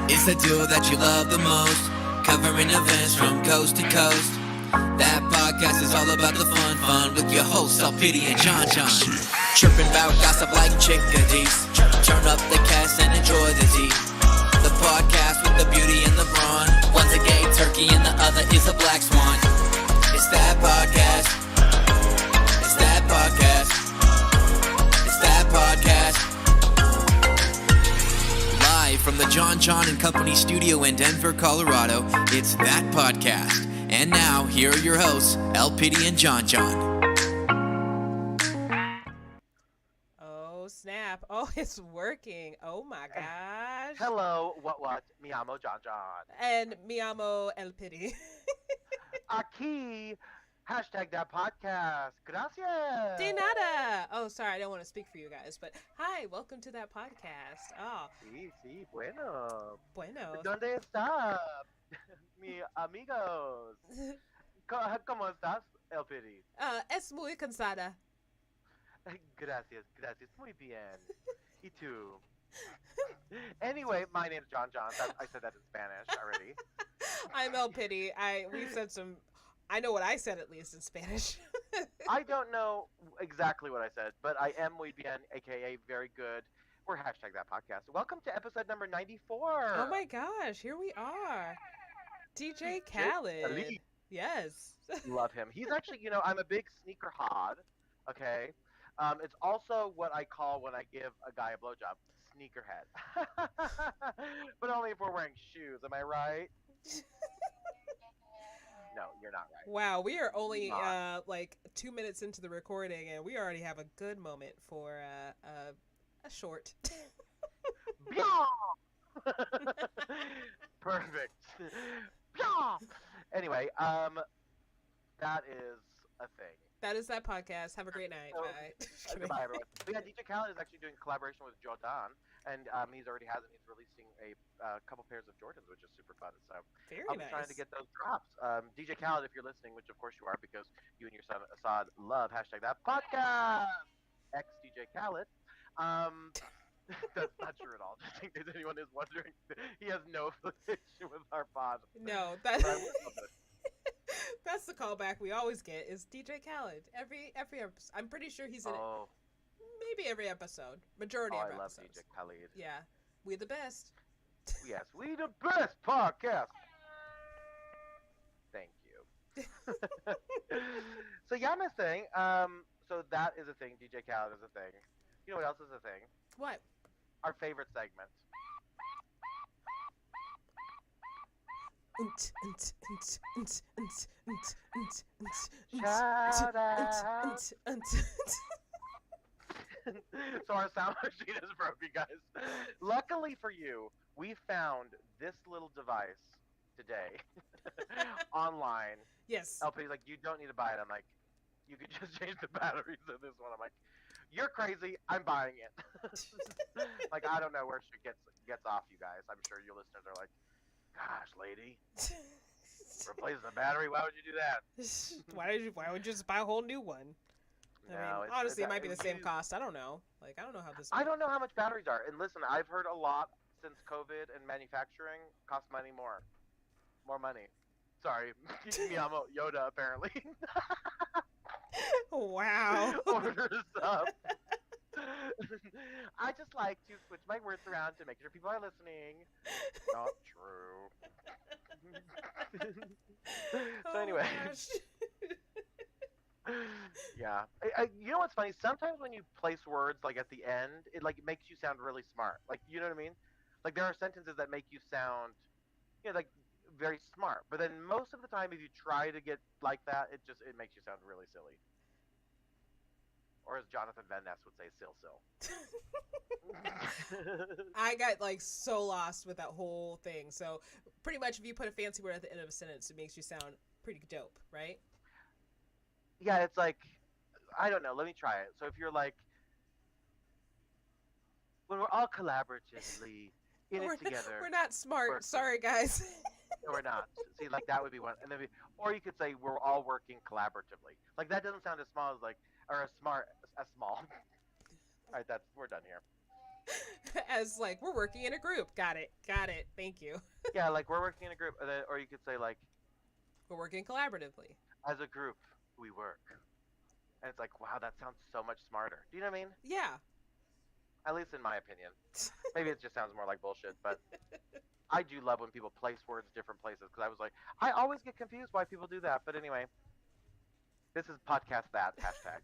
It's the duo that you love the most, covering events from coast to coast. That podcast is all about the fun with your hosts, Pity and John. Chirping about gossip like chickadees. Turn up the cast and enjoy the tea. The podcast with the beauty and the brawn. One's a gay turkey and the other is a black swan. It's that podcast. It's that podcast. It's that podcast. Live from the John and Company studio in Denver, Colorado, it's that podcast. And now, here are your hosts, Pity and John. Oh, snap. Oh, it's working. Oh, my gosh. Hello, what? Mi amo John. And mi amo El Pity. Aquí, hashtag that podcast. Gracias. De nada. Oh, sorry, I don't want to speak for you guys, but hi, welcome to that podcast. Oh. Sí, bueno. Bueno. ¿Dónde está? Mi amigos. ¿Cómo estás, El Pity? Es muy cansada. Gracias. Muy bien. ¿Y tú? Anyway, my name's John. I said that in Spanish already. I'm El Pity. We've said some. I know what I said at least in Spanish. I don't know exactly what I said, but I am muy bien, aka very good. We're hashtag that podcast. Welcome to episode number 94. Oh my gosh, here we are. DJ Khaled. Yes. Love him. He's actually, I'm a big sneaker hod. Okay. It's also what I call when I give a guy a blowjob, sneakerhead. But only if we're wearing shoes. Am I right? No, you're not right. Wow, we are only like 2 minutes into the recording, and we already have a good moment for a short. Perfect. Anyway, that is a thing. That is that podcast. Have a great night. So, Bye. Goodbye, everyone. But yeah, DJ Khaled is actually doing a collaboration with Jordan, and he's already has it. He's releasing a couple pairs of Jordans, which is super fun. So I'll be trying to get those drops. DJ Khaled, if you're listening, which of course you are, because you and your son Assad love hashtag that podcast. Ex DJ Khaled. That's not true at all. Just in case anyone is wondering, he has no affiliation with our pod. No, that's the callback we always get is DJ Khaled. Every episode. I'm pretty sure he's in it. Maybe every episode. Majority of episodes. I love DJ Khaled. Yeah. We the best. Yes, we the best podcast. Thank you. So yeah, I'm saying, so that is a thing. DJ Khaled is a thing. You know what else is a thing? What? Our favorite segment. Shout out. So our sound machine is broken, guys. Luckily for you, we found this little device today online. Yes. LP's like, you don't need to buy it. I'm like, you could just change the batteries in this one. I'm like, you're crazy. I'm buying it. Like, I don't know where shit gets off, you guys. I'm sure your listeners are like, gosh, lady, replace the battery? Why would you do that? Why would you just buy a whole new one? No, I mean, honestly, it might be the same cost. I don't know. Like, I don't know how this. I don't know how much batteries are. And listen, I've heard a lot since COVID and manufacturing costs money more money. Sorry, mi amo Yoda apparently. Wow. Orders up. I just like to switch my words around to make sure people are listening. Not true. So anyway. Yeah. You know what's funny? Sometimes when you place words like at the end, it makes you sound really smart. Like, you know what I mean? Like, there are sentences that make you sound, like very smart. But then most of the time, if you try to get like that, it makes you sound really silly. Or as Jonathan Van Ness would say, sill. I got so lost with that whole thing. So pretty much if you put a fancy word at the end of a sentence, it makes you sound pretty dope, right? Yeah, it's like, I don't know. Let me try it. So if you're like, when we're all collaboratively in it together. We're not smart. Sorry, guys. No, we're not. See, that would be one. And then or you could say we're all working collaboratively. Like, that doesn't sound as small as or as small. All right, we're done here. As like, we're working in a group. Got it. Thank you. Yeah, like we're working in a group, or you could say like, We're working collaboratively. as a group, we work. And it's like, wow, that sounds so much smarter. Do you know what I mean? Yeah. At least in my opinion. Maybe it just sounds more like bullshit, but I do love when people place words different places because I was like, I always get confused why people do that. But anyway, this is podcast that hashtag.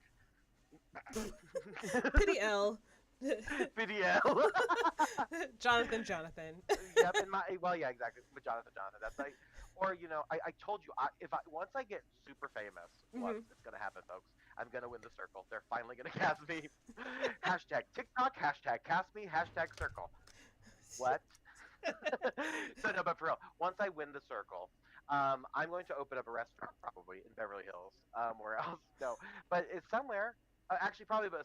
Pity L. Video. Jonathan. Yep. Yeah, exactly. But Jonathan. That's like, or I told you, once I get super famous, once it's gonna happen, folks. I'm gonna win the circle. They're finally gonna cast me. Hashtag TikTok. Hashtag cast me. Hashtag circle. What? So no, but for real, once I win the circle, I'm going to open up a restaurant probably in Beverly Hills. Where else? No, but it's somewhere. Actually, probably a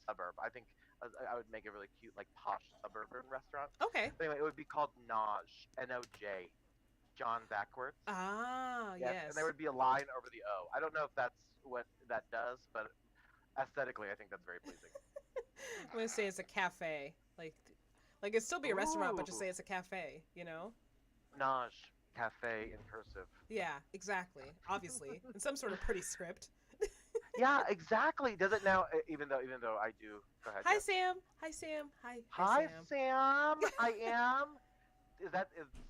suburb. I think I would make a really cute, like posh suburban restaurant. Okay. But anyway, it would be called Noj, N-O-J, John backwards. Yes. And there would be a line over the O. I don't know if that's what that does, but aesthetically, I think that's very pleasing. I'm gonna say it's a cafe, like it'd still be a restaurant, but just say it's a cafe, Noj Cafe in cursive. Yeah, exactly. Obviously, in some sort of pretty script. Yeah, exactly. Does it now? Even though I do. Go ahead. Hi, Sam. Hi, Sam. Hi, Sam. I am. Is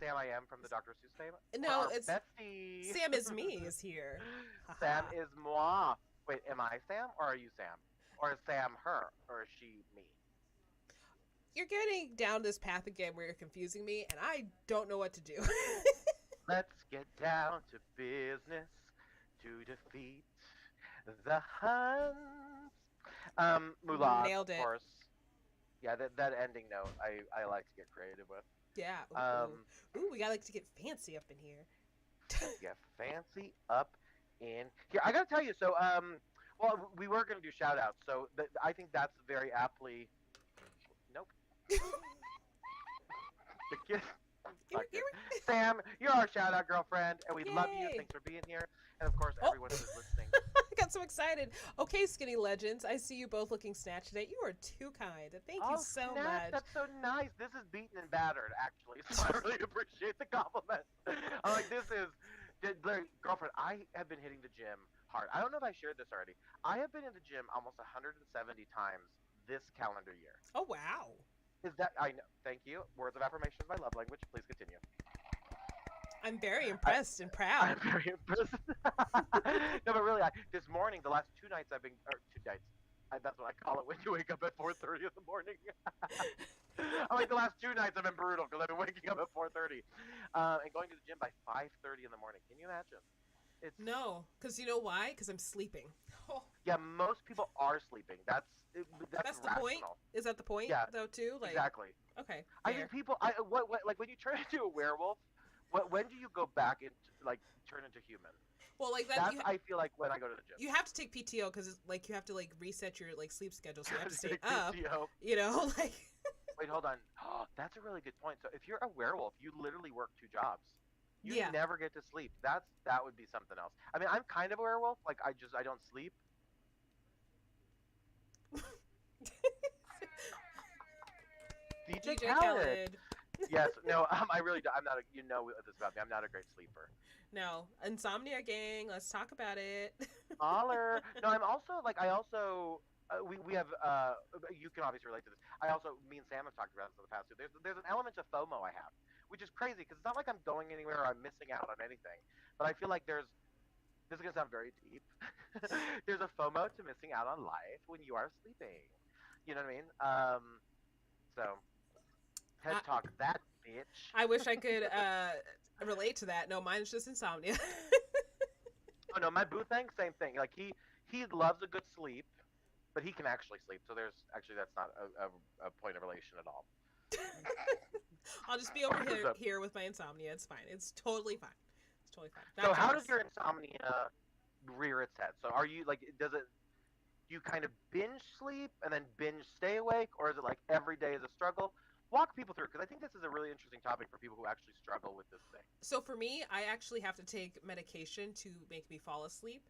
Sam? I am from the Dr. Seuss fame? No, it's Betsy. Sam is me. Is here. Sam is moi. Wait, am I Sam or are you Sam? Or is Sam her or is she me? You're getting down this path again where you're confusing me, and I don't know what to do. Let's get down to business to defeat the Huns. Mulan, Nailed it. of course. Yeah, that ending note I like to get creative with. Yeah. Ooh, we gotta to get fancy up in here. Yeah, fancy up in here. I gotta tell you, so well, we were gonna do shout outs, so I think that's very aptly. Nope. Sam, you're our shout out girlfriend, and we love you. Thanks for being here, and of course everyone who's listening. I got so excited. Okay, Skinny Legends, I see you both looking snatched today. You are too kind. Thank you so much. That's so nice. This is beaten and battered, actually, so I really appreciate the compliment. I'm like, girlfriend, I have been hitting the gym hard. I don't know if I shared this already. I have been in the gym almost 170 times this calendar year. Oh, wow. Is that, I know, thank you. Words of affirmation is my love language. Please continue. I'm very impressed and proud. I'm very impressed. No, but really, this morning, the last 2 nights I've been, or 2 nights, that's what I call it when you wake up at 4:30 in the morning. I'm like, the last 2 nights have been brutal because I've been waking up at 4:30 and going to the gym by 5:30 in the morning. Can you imagine? No, because you know why? Because I'm sleeping. Oh. Yeah, most people are sleeping. That's the rational point. Is that the point? Yeah, though too. Like, exactly. Okay. I think people. What like when you turn into a werewolf. When do you go back and turn into human? Well, like that. I feel like when I go to the gym. You have to take PTO because you have to reset your sleep schedule, so you have to stay up. PTO. Wait, hold on. Oh, that's a really good point. So if you're a werewolf, you literally work 2 jobs. You never get to sleep. That would be something else. I mean, I'm kind of a werewolf. Like I don't sleep. DJ Khaled. Yes. No. I really. I'm not. This about me. I'm not a great sleeper. No. Insomnia gang. Let's talk about it. Holler. No. I'm also I also. We have. You can obviously relate to this. Me and Sam have talked about this in the past too. There's an element of FOMO I have, which is crazy because it's not like I'm going anywhere or I'm missing out on anything. But I feel like this is gonna sound very deep. There's a FOMO to missing out on life when you are sleeping. You know what I mean? So. Head talk that bitch. I wish I could relate to that. No, mine's just insomnia. Oh no, my boo thing, same thing. Like he loves a good sleep, but he can actually sleep. So that's not a point of relation at all. I'll just be over here with my insomnia. It's fine. It's totally fine. It's totally fine. So how does your insomnia rear its head? So are you do you kind of binge sleep and then binge stay awake, or is it every day is a struggle? walk people through, because I think this is a really interesting topic for people who actually struggle with this thing. So for me, I actually have to take medication to make me fall asleep,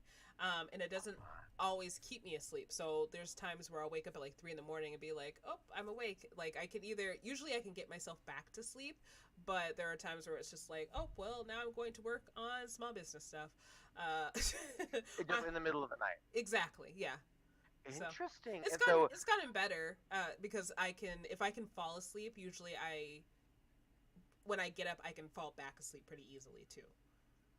and it doesn't always keep me asleep. So there's times where I'll wake up at like 3 in the morning and be like, oh, I'm awake. Like I can usually I can get myself back to sleep, but there are times where it's just like, oh, well, now I'm going to work on small business stuff. Just in the middle of the night. Exactly. Yeah. Interesting. So, it's gotten better because if I can fall asleep, usually when I get up, I can fall back asleep pretty easily too.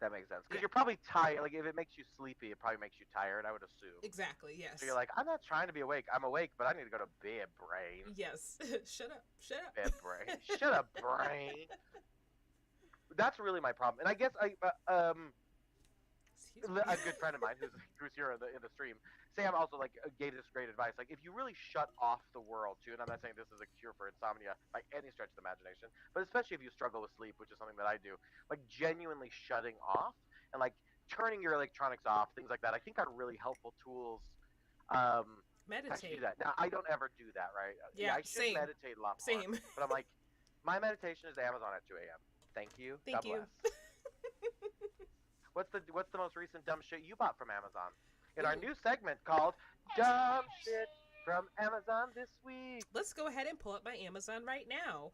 That makes sense. Because you're probably tired. Like, if it makes you sleepy, it probably makes you tired, I would assume. Exactly, yes. So you're like, I'm not trying to be awake. I'm awake, but I need to go to bed, brain. Yes. Shut up. Bed, brain. Shut up, brain. That's really my problem. And I guess a good friend of mine who's here in the stream, Sam, also gave this great advice. Like, if you really shut off the world too, and I'm not saying this is a cure for insomnia by any stretch of the imagination, but especially if you struggle with sleep, which is something that I do, like genuinely shutting off and like turning your electronics off, things like that, I think are really helpful tools. Meditate. Do that. Now, I don't ever do that, right? Yeah, I should meditate a lot more. Same. But I'm like, my meditation is Amazon at 2 a.m. Thank you. Thank God you. Bless. What's the most recent dumb shit you bought from Amazon? In our new segment called Dumb Shit from Amazon this week. Let's go ahead and pull up my Amazon right now.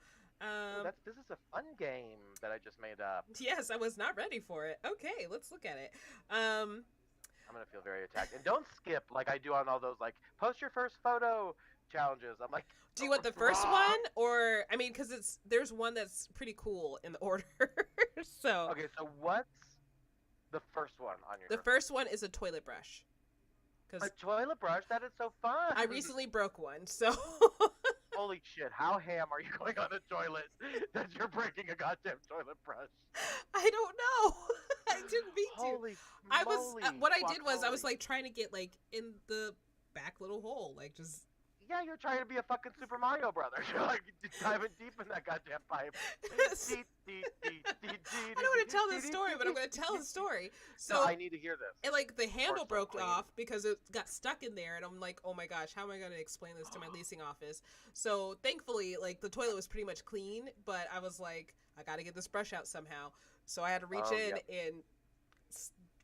This is a fun game that I just made up. Yes, I was not ready for it. Okay, let's look at it. I'm gonna feel very attacked. And don't skip like I do on all those like post your first photo challenges. I'm like, do you want the first one, or I mean, because there's one that's pretty cool in the order. So okay, so what's the first one on your? The first one is a toilet brush. A toilet brush? That is so fun. I recently broke one, so. Holy shit! How ham are you going on a toilet that you're breaking a goddamn toilet brush? I don't know. I didn't mean to. Holy what I did was I was like trying to get like in the back little hole, like just. Yeah, you're trying to be a fucking Super Mario Brother. You're like diving deep in that goddamn pipe. I don't want to tell this story, but I'm going to tell the story. So no, I need to hear this. And like the handle broke off because it got stuck in there, and I'm like, oh my gosh, how am I going to explain this to my leasing office? So thankfully, like the toilet was pretty much clean, but I was like, I got to get this brush out somehow. So I had to reach in and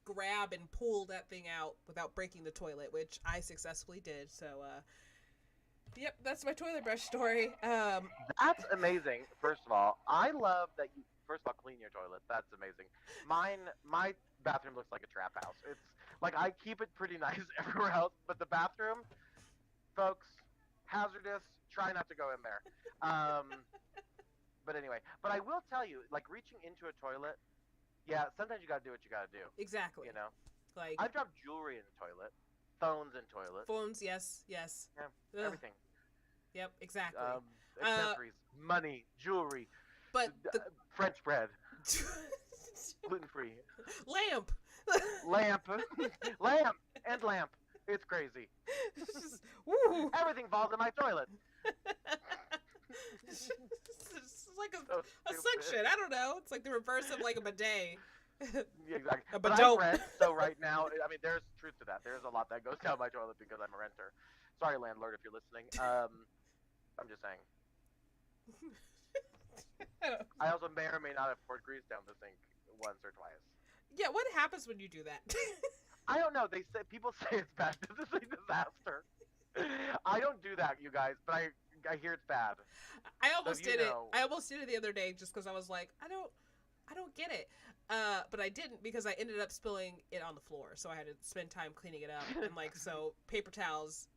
grab and pull that thing out without breaking the toilet, which I successfully did. So, yep, that's my toilet brush story. That's amazing. First of all, I love that you. First of all, clean your toilet. That's amazing. My bathroom looks like a trap house. It's like I keep it pretty nice everywhere else, but the bathroom, folks, hazardous. Try not to go in there. But anyway, but I will tell you, like reaching into a toilet. Yeah, sometimes you gotta do what you gotta do. Exactly. You know, like I've dropped jewelry in the toilet, phones in toilet. Phones, yes. Yeah, everything. Yep, exactly. Accessories, money, jewelry. But French bread, gluten free. Lamp. Lamp. It's crazy. Just, woo. Everything falls in my toilet. It's like a suction. I don't know. It's like the reverse of like a bidet. Yeah, exactly. But I rent, so right now, I mean, there's truth to that. There's a lot that goes down my toilet because I'm a renter. Sorry, landlord, if you're listening. I'm just saying. I also may or may not have poured grease down the sink once or twice. Yeah, what happens when you do that? I don't know. People say it's bad. This is a disaster. I don't do that, you guys, but I hear it's bad. I almost did it. I almost did it the other day just because I was like, I don't get it. But I didn't because I ended up spilling it on the floor, so I had to spend time cleaning it up, and like so paper towels.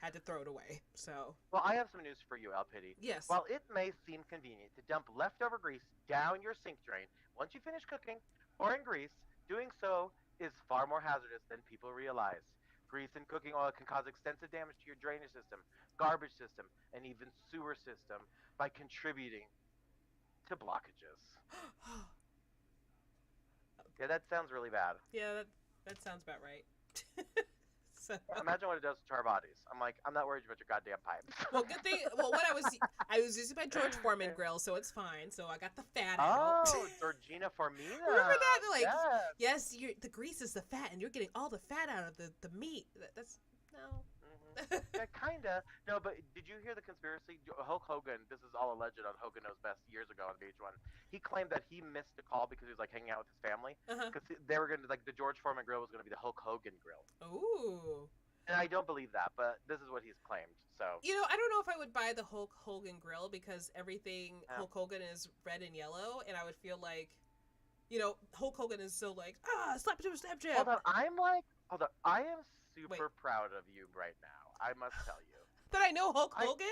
Had to throw it away. So. Well, I have some news for you, Alpity. Yes. While it may seem convenient to dump leftover grease down your sink drain once you finish cooking or in grease, doing so is far more hazardous than people realize. Grease and cooking oil can cause extensive damage to your drainage system, garbage system, and even sewer system by contributing to blockages. Yeah, that sounds really bad. Yeah, that sounds about right. So. Imagine what it does to our bodies. I'm like, I'm not worried about your goddamn pipes. Well, good thing. Well, what I was using my George Foreman grill, so it's fine. So I got the fat out. Oh, Georgina Formina. Remember that? They're like, yes, the grease is the fat, and you're getting all the fat out of the meat. That's no. Mm-hmm. Yeah, kinda. No, but did you hear the conspiracy? Hulk Hogan, this is all alleged on Hogan Knows Best years ago on VH1. He claimed that he missed a call because he was like hanging out with his family Uh-huh. because they were going to like the George Foreman grill was going to be the Hulk Hogan grill. Ooh. And I don't believe that, but this is what he's claimed. So I don't know if I would buy the Hulk Hogan grill because everything yeah. Hulk Hogan is red and yellow, and I would feel like, Hulk Hogan is so like, slap jam, slap jam. Hold on, I am super proud of you right now. I must tell you. That I know Hulk Hogan?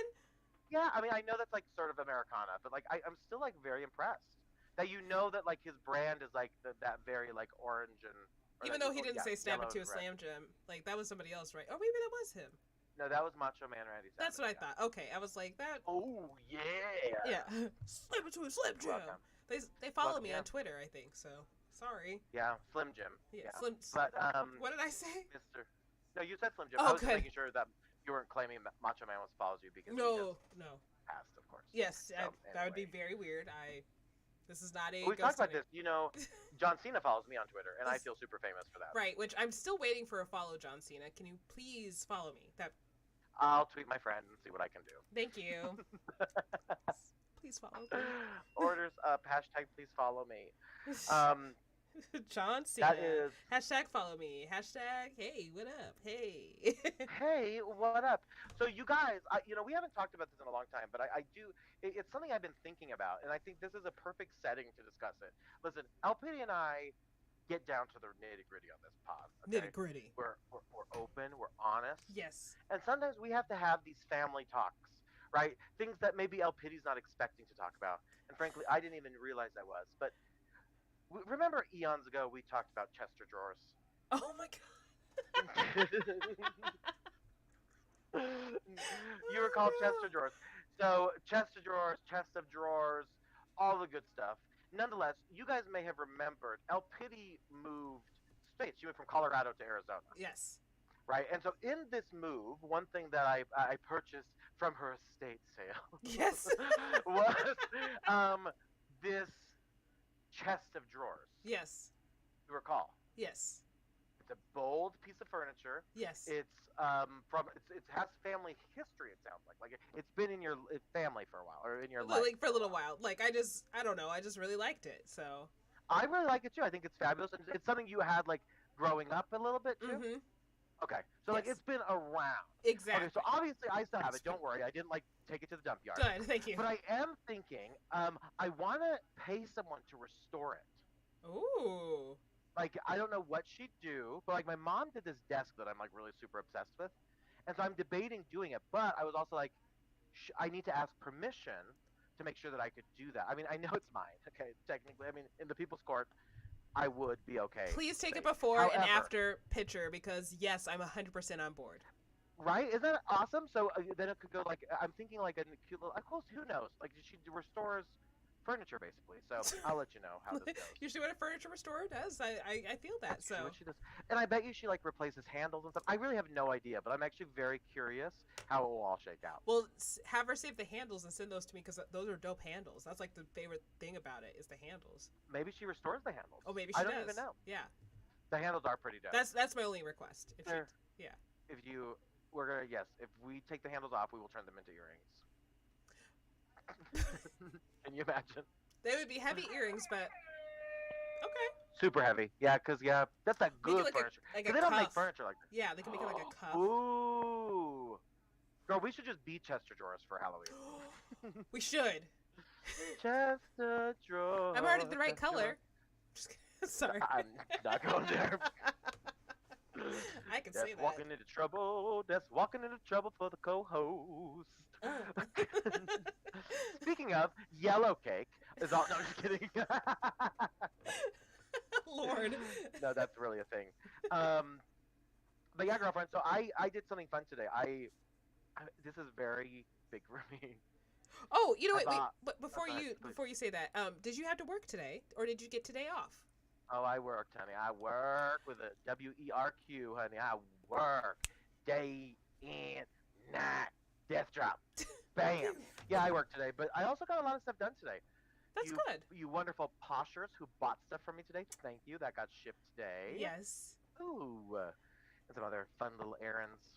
Yeah, I mean, I know that's like sort of Americana, but like I'm still like very impressed that you know that like his brand is like that very like orange and. Even though he didn't say stab it to a slam jam, like that was somebody else, right? Or maybe that was him. No, that was Macho Man Randy Savage. That's what I thought. Okay, I was like that. Oh yeah. Yeah, slam it to a slam jam. They follow me on Twitter, I think. So sorry. Yeah, Slim Jim. Yeah, Slim. But what did I say? Mister. No, you said Slim Jim. Oh, I was just making sure that you weren't claiming Macho Man follows you because no. Passed, of course. Yes, So, that would be very weird. This is not a. We talked about this. John Cena follows me on Twitter, and I feel super famous for that. Right, which I'm still waiting for a follow John Cena. Can you please follow me? I'll tweet my friend and see what I can do. Thank you. Please follow me. Orders up. Hashtag please follow me. John Cena. That is... Hashtag follow me. Hashtag hey, what up? Hey. Hey, what up? So you guys, we haven't talked about this in a long time, but I do. It's something I've been thinking about, and I think this is a perfect setting to discuss it. Listen, Elpidi and I get down to the nitty gritty on this pod. Okay? Nitty gritty. We're open. We're honest. Yes. And sometimes we have to have these family talks, right? Things that maybe Elpidi's not expecting to talk about, and frankly, I didn't even realize I was. But remember eons ago we talked about Chester drawers. Oh my god. You recall Chester drawers. So Chester drawers, chest of drawers, all the good stuff. Nonetheless, you guys may have remembered Elpidi moved states. She went from Colorado to Arizona. Yes. Right? And so in this move, one thing that I purchased from her estate sale yes. was this chest of drawers. Yes. You recall? Yes. It's a bold piece of furniture. Yes. It's it has family history. It sounds like it's been in your family for a while, or in your life like for a little while. Like I don't know. I just really liked it. So I really like it too. I think it's fabulous. It's something you had like growing up a little bit too. Mm-hmm. Okay, so like it's been around. Exactly. Okay, so obviously I still have it. Don't worry, I didn't like take it to the dump yard. Good, thank you. But I am thinking, I want to pay someone to restore it. Ooh. Like I don't know what she'd do, but like my mom did this desk that I'm like really super obsessed with, and so I'm debating doing it. But I was also like, I need to ask permission to make sure that I could do that. I mean, I know it's mine. Okay, technically, I mean, in the People's Court, I would be okay. Please take a before and after picture because yes, I'm 100% on board. Right? Isn't that awesome? So then it could go like I'm thinking like a cute little. Of course, who knows? Like she restores furniture basically. So I'll let you know how this goes. Usually, what a furniture restorer does, I feel that. That's so what she does. And I bet you she like replaces handles and stuff. I really have no idea, but I'm actually very curious how it will all shake out. Well, have her save the handles and send those to me because those are dope handles. That's like the favorite thing about it is the handles. Maybe she restores the handles. Oh, maybe she does. I don't even know. Yeah. The handles are pretty dope. That's my only request. If we take the handles off, we will turn them into earrings. Can you imagine? They would be heavy earrings, but okay. Super heavy, yeah, because that's that good furniture. Like they don't make furniture like that. Yeah, they can make it like a cuff. Ooh, girl, we should just be Chester drawers for Halloween. We should. Chester drawers. I'm already the right color. Just kidding. Sorry. I'm not going there. I can say that. Walking into trouble. That's walking into trouble for the co-host. Oh. Speaking of, yellow cake is all. No, I'm just kidding. Lord. No, that's really a thing. But yeah, girlfriend. So I did something fun today. This is very big for me. Oh, wait. But before you say that, did you have to work today, or did you get today off? Oh, I worked, honey. I work with a WERQ, honey. I work day and night. Death drop. Bam. Yeah, I worked today, but I also got a lot of stuff done today. That's good. You wonderful poshers who bought stuff from me today. Thank you. That got shipped today. Yes. Ooh. And some other fun little errands.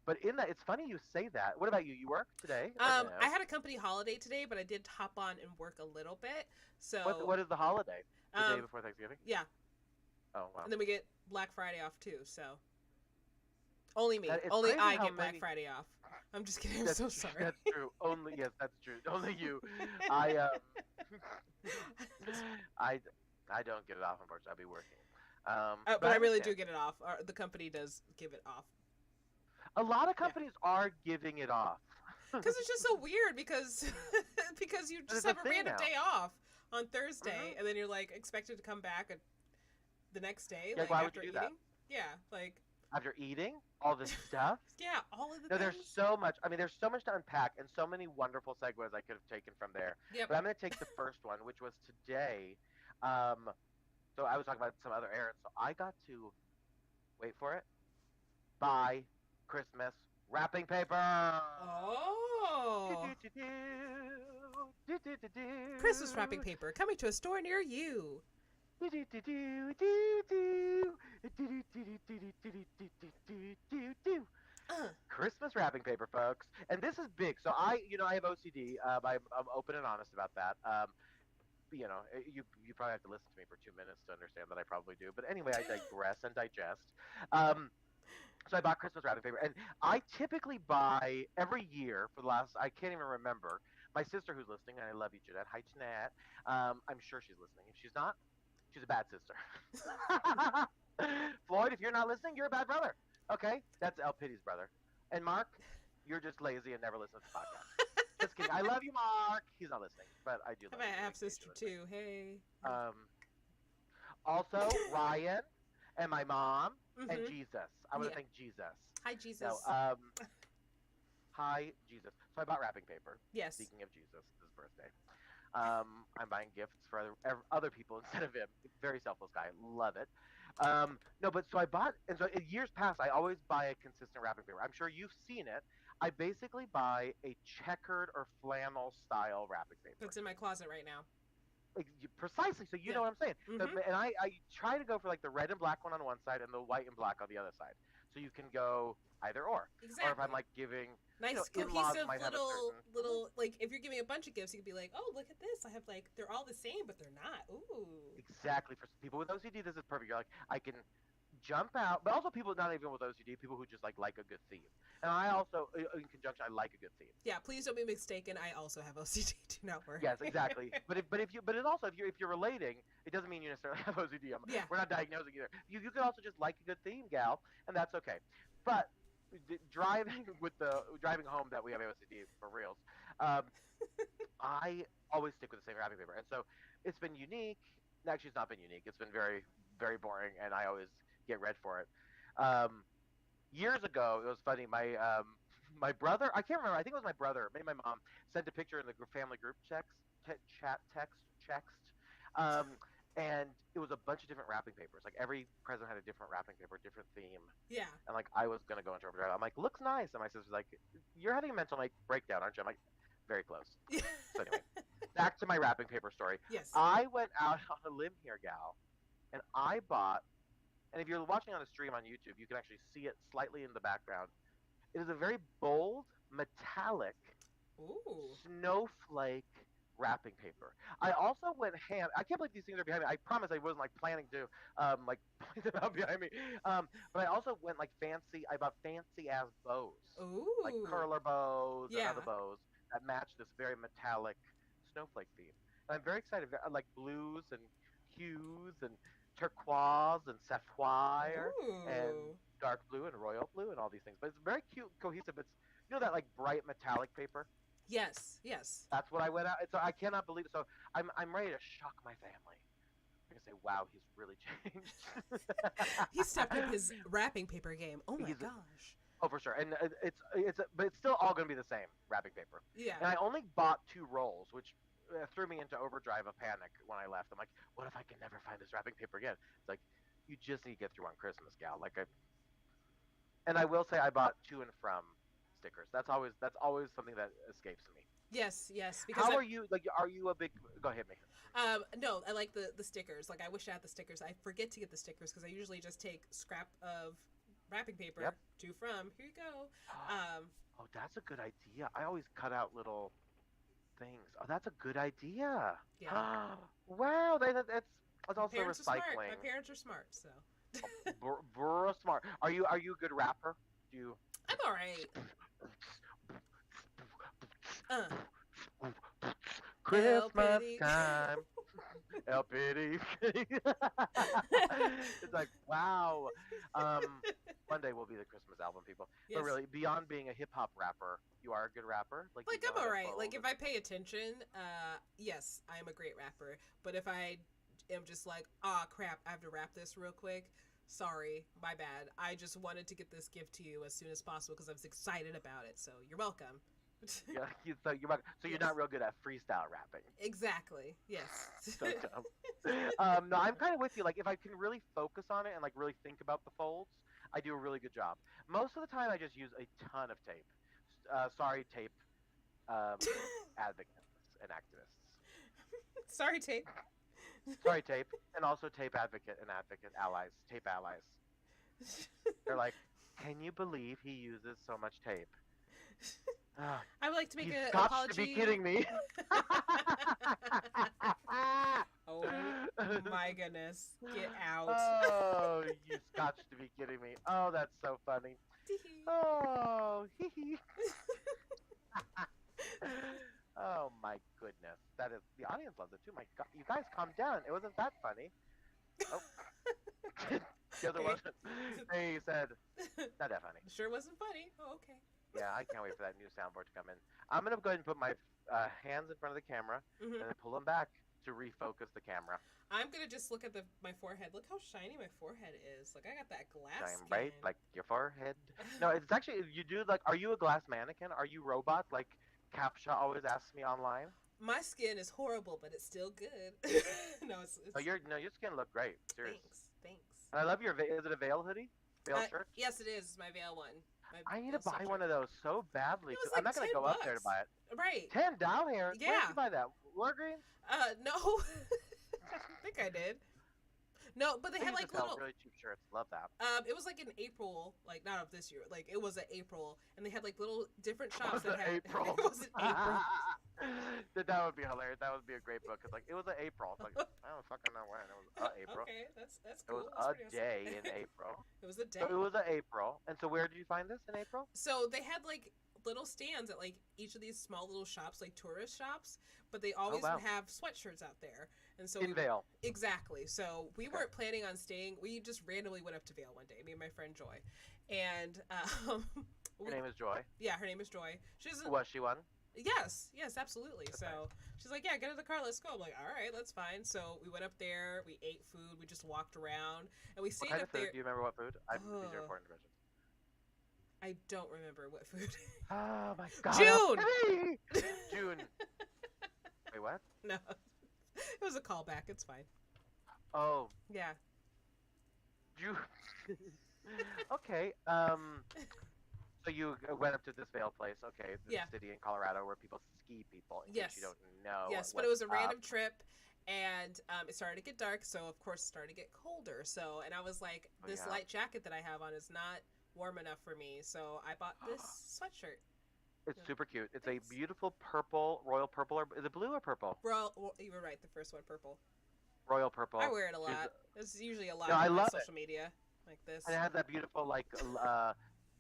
But in that, it's funny you say that. What about you? You work today? Or no? I had a company holiday today, but I did hop on and work a little bit. So What is the holiday? The day before Thanksgiving? Yeah. Oh wow. And then we get Black Friday off too. So only me, It's only crazy I how get Black many- Friday off. I'm just kidding. I'm That's so true. sorry. That's true. Only yes, that's true. Only you. I I don't get it off, unfortunately. I'll be working. But I really do get it off. The company does give it off. A lot of companies are giving it off. Because it's just so weird because because you just have a random day off on Thursday and then you're like expected to come back the next day like why would after you do eating. that? Yeah, like After eating all this stuff. yeah, all of the No, things. there's so much. I mean, there's so much to unpack and so many wonderful segues I could have taken from there. Yep. But I'm going to take the first one, which was today. So I was talking about some other errands. So I got to, wait for it, buy Christmas wrapping paper. Oh. Christmas wrapping paper coming to a store near you. Christmas wrapping paper, folks, and this is big. So I have OCD. I'm open and honest about that. You probably have to listen to me for 2 minutes to understand that I probably do. But anyway, I digress and digest. So I bought Christmas wrapping paper, and I typically buy every year for the last, I can't even remember. My sister who's listening, and I love you, Jeanette. Hi, Jeanette. I'm sure she's listening. If she's not, she's a bad sister. Floyd, if you're not listening, you're a bad brother. Okay? That's El Pity's brother. And Mark, you're just lazy and never listen to the podcast. Just kidding. I love you, Mark. He's not listening, but I do love I you. have a half sister too. Hey. Also, Ryan and my mom and Jesus. I want to thank Jesus. Hi, Jesus. No, hi, Jesus. So I bought wrapping paper. Yes. Speaking of Jesus, his birthday. I'm buying gifts for other people instead of him. Very selfless guy. Love it. No, but so I bought, and so in years past, I always buy a consistent wrapping paper. I'm sure you've seen it. I basically buy a checkered or flannel style wrapping paper. That's in my closet right now. Precisely. So you know what I'm saying. So, and I try to go for like the red and black one on one side and the white and black on the other side. So you can go either or. Exactly. Or if I'm like giving nice in-laws cohesive might have little like if you're giving a bunch of gifts, you could be like, oh, look at this. I have like they're all the same, but they're not. Ooh. Exactly. For people with OCD, this is perfect. You're like, I can jump out, but also people not even with OCD, people who just like a good theme. And I also, in conjunction, I like a good theme. Yeah, please don't be mistaken. I also have OCD. Do not worry. Yes, exactly. But if you're relating, it doesn't mean you necessarily have OCD. We're not diagnosing either. You can also just like a good theme, gal, and that's okay. But driving home that we have OCD for reals, I always stick with the same wrapping paper, and so it's been unique. Actually, it's not been unique. It's been very, very boring, and I always get red for it. Years ago, it was funny. My brother, I can't remember. I think it was my brother, maybe my mom, sent a picture in the family group text, and it was a bunch of different wrapping papers. Like every present had a different wrapping paper, different theme. Yeah. And like I was gonna go into overdrive. I'm like, looks nice, and my sister's like, you're having a mental breakdown, aren't you? I'm like, very close. So anyway, back to my wrapping paper story. Yes. I went out on a limb here, gal, and I bought. And if you're watching on a stream on YouTube, you can actually see it slightly in the background. It is a very bold, metallic, snowflake wrapping paper. I also went ham. I can't believe these things are behind me. I promise I wasn't like planning to point them out behind me. But I also went like fancy. I bought fancy ass bows, like curler bows and other bows that match this very metallic snowflake theme. And I'm very excited. Like blues and hues and turquoise and sapphire and dark blue and royal blue and all these things. But it's very cute, cohesive. It's that like bright metallic paper. Yes. That's what I went out. So I cannot believe it. So I'm ready to shock my family. I'm gonna say, wow, he's really changed. He stepped up his wrapping paper game. Oh my gosh. Oh, for sure. And but it's still all gonna be the same wrapping paper. Yeah. And I only bought 2 rolls, which threw me into overdrive of panic when I left. I'm like, what if I can never find this wrapping paper again? It's like, you just need to get through on Christmas, gal. And I will say I bought to and from stickers. That's always something that escapes me. Yes. Because how are you? Like, are you a big? Go ahead, me. No, I like the stickers. Like, I wish I had the stickers. I forget to get the stickers because I usually just take scrap of wrapping paper. Yep. To from. Here you go. Oh, that's a good idea. I always cut out little things. Oh, that's a good idea. Yeah. Wow, that's also Parents are smart. recycling. My parents are smart, so. Smart. Are you a good rapper? Do you? I'm all right. Christmas time. LPD. It's like, wow. One day we'll be the Christmas album people. Yes. But really, beyond being a hip hop rapper, you are a good rapper. Like I'm all right. Like if I pay attention, yes, I am a great rapper. But if I am just like, crap, I have to rap this real quick. Sorry, my bad. I just wanted to get this gift to you as soon as possible because I was excited about it. So you're welcome. Yeah, so you're not real good at freestyle rapping. Exactly. Yes. So dumb. No, I'm kind of with you. Like, if I can really focus on it and like really think about the folds, I do a really good job. Most of the time, I just use a ton of tape. Sorry, tape advocates and activists. Sorry, tape. Sorry, tape, and also tape advocate and advocate allies, tape allies. They're like, can you believe he uses so much tape? I would like to make an got apology. To be kidding me. Oh my goodness. Get out. Oh, you scotch to be kidding me. Oh, that's so funny. Oh, hee hee. Oh my goodness. That is, the audience loves it too. My God, you guys calm down. It wasn't that funny. Oh. The other one, they said, not that funny. Sure wasn't funny. Oh, okay. Yeah, I can't wait for that new soundboard to come in. I'm going to go ahead and put my hands in front of the camera and then pull them back to refocus the camera. I'm going to just look at my forehead. Look how shiny my forehead is. Like, I got that glass skin. Right? Like your forehead. No, it's actually, you do like, are you a glass mannequin? Are you robot? Like Captcha always asks me online. My skin is horrible, but it's still good. No, it's your skin look great. Seriously. Thanks. And I love your, is it a veil hoodie? Veil shirt? Yes, it is. It's my veil one. I need to buy one of those so badly. Like I'm not going to go up there to buy it. Right. 10 down here? Yeah. Where did you buy that? Walgreens? No. I think I did. No, but they had like little really cheap shirts. Love that. It was like in April, like not of this year. Like it was in April, and they had like little different shops that had April. It was in April. That would be hilarious. That would be a great book. Cause like it was in April. It's like I don't fucking know when. It was April. Okay, that's It cool. was a day in April. It was a day. So it was a April. And so where did you find this in April? So they had like little stands at like each of these small little shops, like tourist shops, but they always would have sweatshirts out there. And so in Vail. Exactly. So we weren't planning on staying. We just randomly went up to Vail one day, me and my friend Joy. And her name is Joy. Yeah, her name is Joy. Was she one? Yes, absolutely. Okay. So she's like, yeah, get in the car, let's go. I'm like, all right, that's fine. So we went up there, we ate food, we just walked around, and we stayed up there. Do you remember what food? These are important questions. I don't remember what food. Oh my God. June! June. Wait, what? No. It was a callback. It's fine. Oh. Yeah. June. Okay. So you went up to this Vail place, okay? This city in Colorado where people ski people, in case you don't know. Yes, but it was a random trip, and it started to get dark, so of course it started to get colder. So, and I was like, this light jacket that I have on is not warm enough for me, so I bought this sweatshirt. It's super cute. It's a beautiful purple, royal purple, or is it blue or purple? Well, you were right, the first one, purple. Royal purple. I wear it a lot. It's usually a lot on social media, like this. And it has that beautiful, like,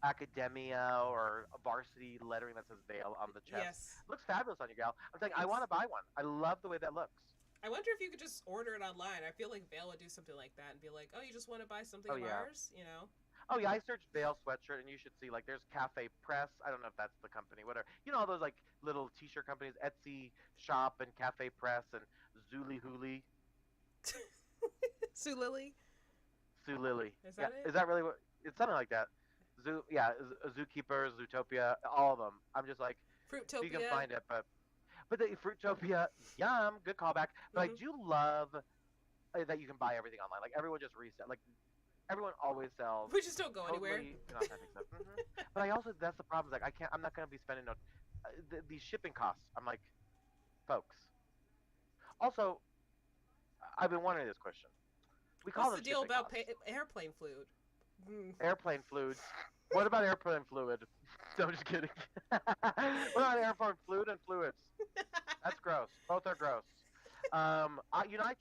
academia or varsity lettering that says Vail on the chest. Yes. It looks fabulous on you, gal. I'm saying, I want to buy one. I love the way that looks. I wonder if you could just order it online. I feel like Vail would do something like that and be like, oh, you just want to buy something of ours, you know? Oh, yeah, I searched Vail sweatshirt, and you should see, like, there's Cafe Press. I don't know if that's the company, whatever. You know all those, like, little T-shirt companies, Etsy Shop and Cafe Press and Zuli Huli. Sue Lily? Sue Lily. Is that it? Is that really what? It's something like that. Zookeeper, Zootopia, all of them. I'm just like, Fruitopia. you can find it, but the Fruitopia, yum, good callback. But I do love that you can buy everything online. Like, everyone just reset. Like, everyone always sells. We just don't go anywhere. Inauthentic stuff. But I also, that's the problem. Like, I'm not going to be spending these shipping costs. I'm like, folks. Also, I've been wondering this question. What's the deal about airplane food? Airplane fluid. What about airplane fluid? No, I'm just kidding. What about airplane fluid and fluids? That's gross. Both are gross. I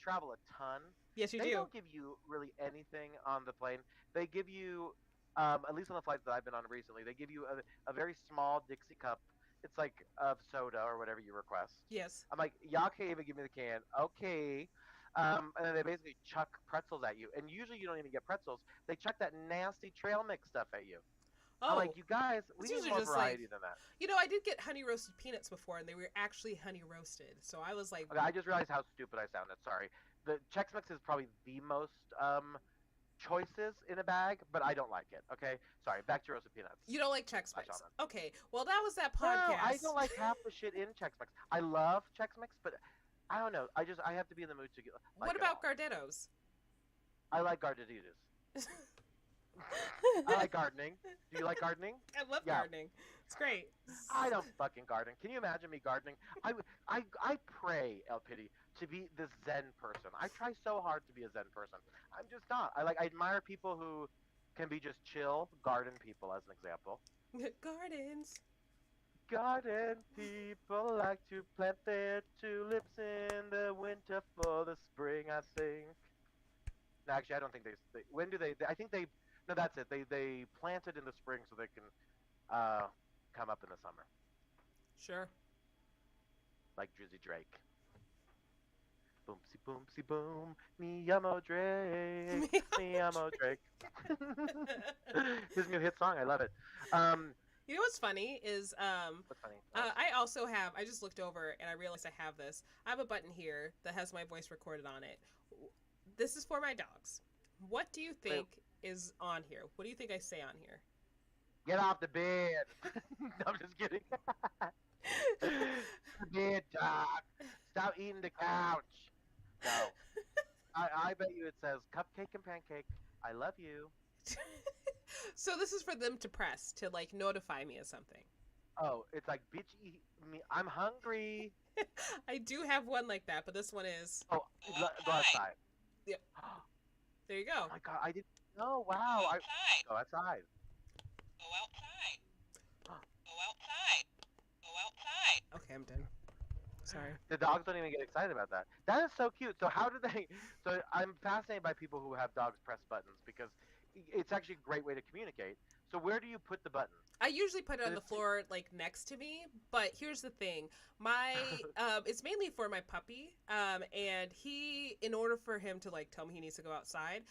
travel a ton. Yes, you They do. don't give you really anything on the plane. They give you, at least on the flights that I've been on recently, they give you a very small Dixie cup. It's like of soda or whatever you request. Yes. I'm like, y'all can't even give me the can. Okay. And then they basically chuck pretzels at you. And usually you don't even get pretzels. They chuck that nasty trail mix stuff at you. I'm Oh, like, you guys, we it's need usually more just variety like, than that. I did get honey roasted peanuts before, and they were actually honey roasted. So I was like, Okay, I just realized how stupid I sounded. Sorry. The Chex Mix is probably the most choices in a bag, but I don't like it. Okay, sorry. Back to roasted peanuts. you don't like Chex I Mix. saw that. Okay, well that was that No, I podcast. don't like half the shit in Chex Mix. I love Chex Mix, but I don't know. I have to be in the mood to like What it about all. Gardettos? I like Gardenitas. I like gardening. Do you like gardening? I love Yeah. gardening. It's great. I don't fucking garden. Can you imagine me gardening? I pray, El Pity, to be this Zen person. I try so hard to be a Zen person. I'm just not. I admire people who can be just chill garden people, as an example. Gardens. Garden people like to plant their tulips in the winter for the spring, I think. No, actually, I don't think when do they? I think they. No, that's it. They plant it in the spring so they can come up in the summer, Sure. like Drizzy Drake. Boomsy boomsy boom, me llamo Drake, me llamo Drake. His new hit song, I love it. You know what's funny is What's funny? I also have, I just looked over and I realized I have this. I have a button here that has my voice recorded on it. This is for my dogs. What do you think is on here? What do you think I say on here? Get off the bed. No, I'm just kidding. Bed, dog. Stop eating the couch. No. I bet you it says cupcake and pancake. I love you. So this is for them to press to like notify me of something. Oh, it's like bitch eat me. I'm hungry. I do have one like that, but this one is. Oh, go outside. Yep. There you go. Oh my god, I didn't know. Wow. Go outside. Go outside. Go outside. Go outside. Okay, I'm done. Sorry. The dogs don't even get excited about that. That is so cute. So how do they? So I'm fascinated by people who have dogs press buttons because it's actually a great way to communicate. So where do you put the button? I usually put it on the floor, like next to me. But here's the thing: my it's mainly for my puppy, and he, in order for him to like tell me he needs to go outside,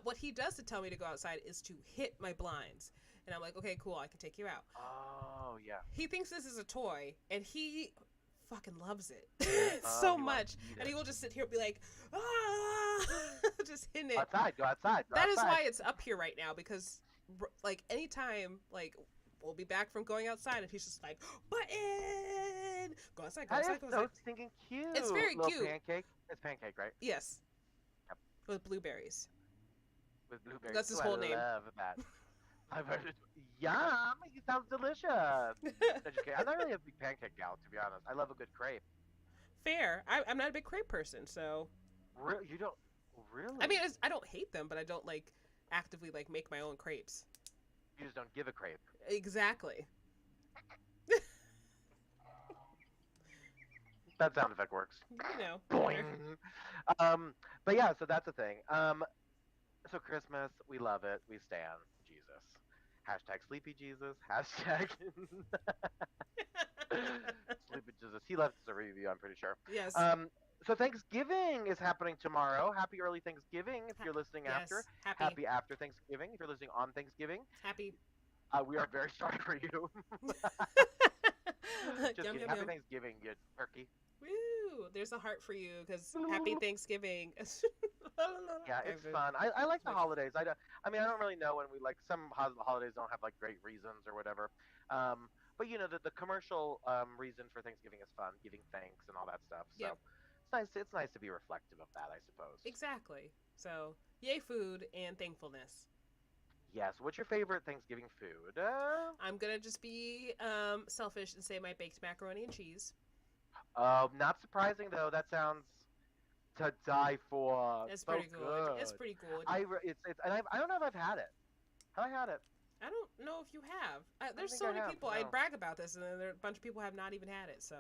what he does to tell me to go outside is to hit my blinds. And I'm like, okay, cool, I can take you out. Oh yeah. He thinks this is a toy, and he fucking loves it so much. And he will just sit here and be like, ah, just hitting it. Outside, go outside. Go That is outside. why it's up here right now, because like anytime like we'll be back from going outside and he's just like, button, go outside, go That outside, is go so outside. stinking cute. It's very Little cute. Pancake. It's pancake, right? Yes. Yep. With blueberries. With blueberries. That's his Ooh, whole I name. love that. I've heard it. Yum! It sounds delicious. No, just kidding. I'm not really a big pancake gal, to be honest. I love a good crepe. Fair. I'm not a big crepe person, so. You don't really? I mean, I don't hate them, but I don't like actively like make my own crepes. You just don't give a crepe. Exactly. That sound effect works. You know. Boing. But yeah, so that's the thing. So Christmas, we love it. We stand Jesus. Hashtag Sleepy Jesus. Hashtag Sleepy Jesus. He left us a review, I'm pretty sure. Yes. So Thanksgiving is happening tomorrow. Happy early Thanksgiving if you're listening yes. after. Happy after Thanksgiving if you're listening on Thanksgiving. Happy. We are very sorry for you. Just Yum, kidding. yum, Happy yum. Thanksgiving, you turkey. Woo! There's a heart for you because happy Thanksgiving. Yeah, it's fun. I like the holidays. I don't really know when we like some holidays don't have like great reasons or whatever. But you know the commercial reason for Thanksgiving is fun, giving thanks and all that stuff. So Yep. it's nice. It's nice to be reflective of that, I suppose. Exactly. So, yay food and thankfulness. Yes. What's your favorite Thanksgiving food? I'm gonna just be selfish and say my baked macaroni and cheese. Not surprising though. That sounds to die for. It's So pretty good. It's pretty good. I don't know if I've had it. Have I had it? I don't know if you have. There's think so I many have, people. no. I brag about this, and then there are a bunch of people who have not even had it. So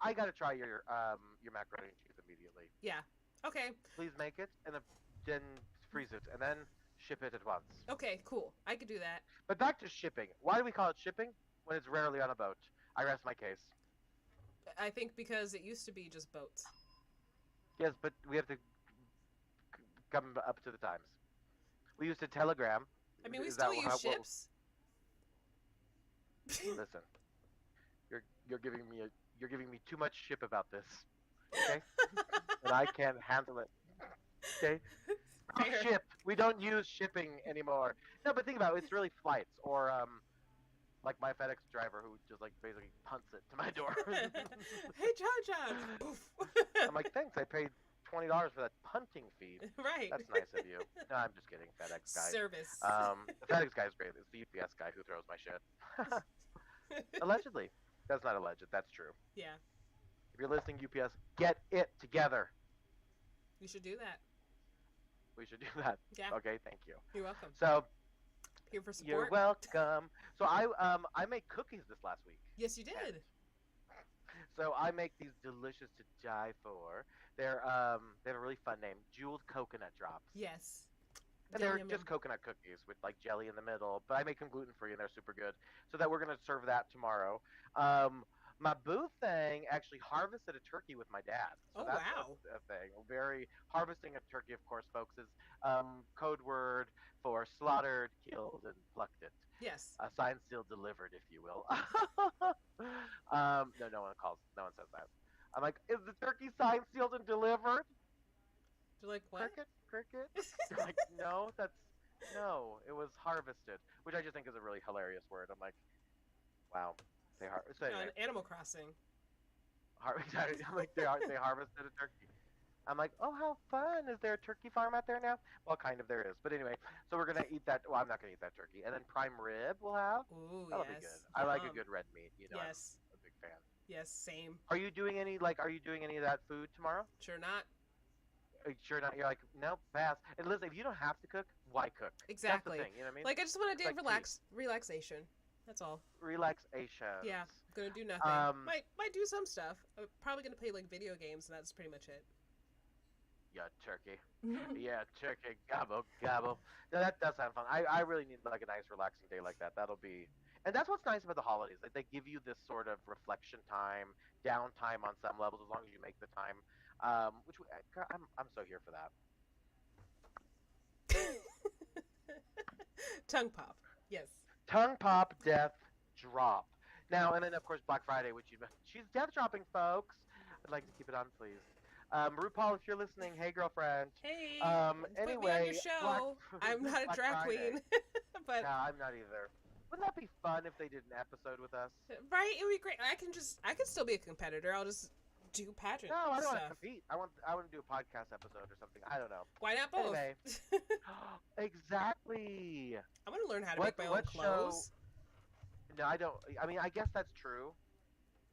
I gotta try your macaroni and cheese immediately. yeah, okay, Please make it and then freeze it and then ship it at once. okay, cool. I could do that. But back to shipping. Why do we call it shipping when it's rarely on a boat? I rest my case. I think because it used to be just boats. Yes, but we have to come up to the times. We used a telegram. I mean, we Is still that use ships. Listen, you're giving me too much ship about this. Okay, and I can't handle it. Okay, Fair. ship. We don't use shipping anymore. No, but think about it. It's really flights or like my FedEx driver who just like basically punts it to my door. Hey, John. Poof. I'm like, thanks. I paid $20 for that punting fee. Right. That's nice of you. No, I'm just kidding, FedEx guy. Service. The FedEx guy is great. It's the UPS guy who throws my shit. Allegedly. That's not alleged. That's true. Yeah. If you're listening, UPS, get it together. You should do that. We should do that. Yeah. Okay, thank you. You're welcome. So Here for support. you're welcome. So I made cookies this last week. Yes, you did. So I make these delicious to die for. They have a really fun name, jeweled coconut drops. Yes. And Yum, they're yum, just yum. coconut cookies with like jelly in the middle, but I make them gluten free and they're super good. So that we're gonna serve that tomorrow. My boo thing actually harvested a turkey with my dad. So Oh, that's wow. a thing. Very harvesting a turkey, of course, folks, is code word for slaughtered, killed, and plucked it. Yes. Signed, sealed, delivered, if you will. No one says that. I'm like, is the turkey signed, sealed, and delivered? You're like, what? Cricket. They're like, no, it was harvested, which I just think is a really hilarious word. I'm like, wow, so On anyway, Animal Crossing. I'm like, they harvested a turkey. I'm like, oh, how fun! Is there a turkey farm out there now? Well, kind of there is, but anyway. So we're gonna eat that. Well, I'm not gonna eat that turkey, and then prime rib we'll have. Ooh, That'll yes. be good. I like a Yum. good red meat. You know, Yes. I'm a big fan. Yes, same. Are you doing any of that food tomorrow? Sure not. Are you sure not? You're like, no, pass. And listen, if you don't have to cook, why cook? Exactly. That's the thing, you know what I mean? Like, I just want to do It's like relaxation. That's all. Relaxation. Yeah. Gonna do nothing. Might do some stuff. I'm probably gonna play like video games, and that's pretty much it. Yeah, turkey. Yeah, turkey. Gobble, gobble. No, that does sound fun. I really need like a nice relaxing day like that. That'll be, and that's what's nice about the holidays. Like they give you this sort of reflection time, downtime on some levels, as long as you make the time. I'm so here for that. Tongue pop. Yes. Tongue pop, death drop. Now and then of course Black Friday, which she's death dropping, folks. I'd like to keep it on, please. RuPaul, if you're listening, hey girlfriend. Hey. Anyway, put me on your show. I'm not a Black drag Friday. queen, but No, I'm not either. Wouldn't that be fun if they did an episode with us? right, it would be great. I can still be a competitor. I'll just do pageant No, I don't want to stuff. compete. I want to do a podcast episode or something. I don't know. Why not both? Anyway. Exactly. I want to learn how to What- make my own what clothes. No, I don't. I mean, I guess that's true.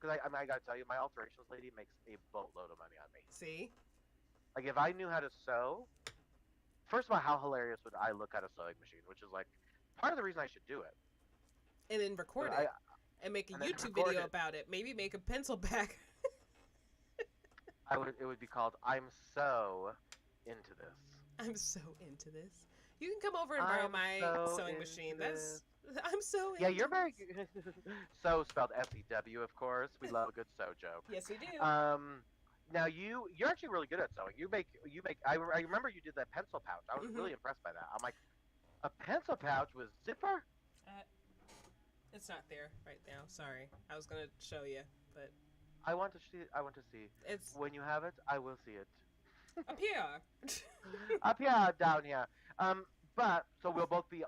Because I gotta tell you, my alterations lady makes a boatload of money on me. See? Like, if I knew how to sew, first of all, how hilarious would I look at a sewing machine? Which is like part of the reason I should do it. And then record But it. And make a and then YouTube record video it. about it. Maybe make a pencil back. It would be called "I'm so into this." I'm so into this. You can come over and borrow I'm my so sewing into machine. this. I'm so into Yeah, you're very this. so spelled S-E-W, of course. We love a good sew joke. Yes, we do. Now you're actually really good at sewing. You make. I remember you did that pencil pouch. I was Mhm. really impressed by that. I'm like, a pencil pouch with zipper? It's not there right now. Sorry. I was gonna show you, but I want to see. it's When you have it, I will see it. up here. Up here, down here. But so we'll both be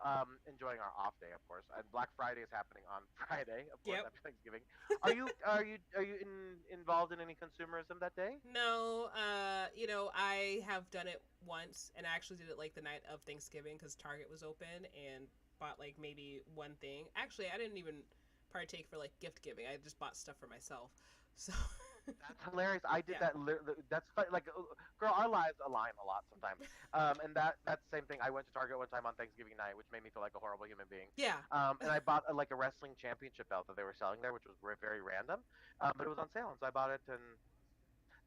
enjoying our off day, of course. And Black Friday is happening on Friday, of course, Yep. after Thanksgiving. Are you involved in any consumerism that day? No, I have done it once, and I actually did it like the night of Thanksgiving because Target was open and bought like maybe one thing. Actually, I didn't even partake for like gift giving. I just bought stuff for myself. So That's hilarious. I did Yeah. that. That's like, girl, our lives align a lot sometimes. And that's the same thing. I went to Target one time on Thanksgiving night, which made me feel like a horrible human being. Yeah. And I bought like a wrestling championship belt that they were selling there, which was very random. But it was on sale, and so I bought it. And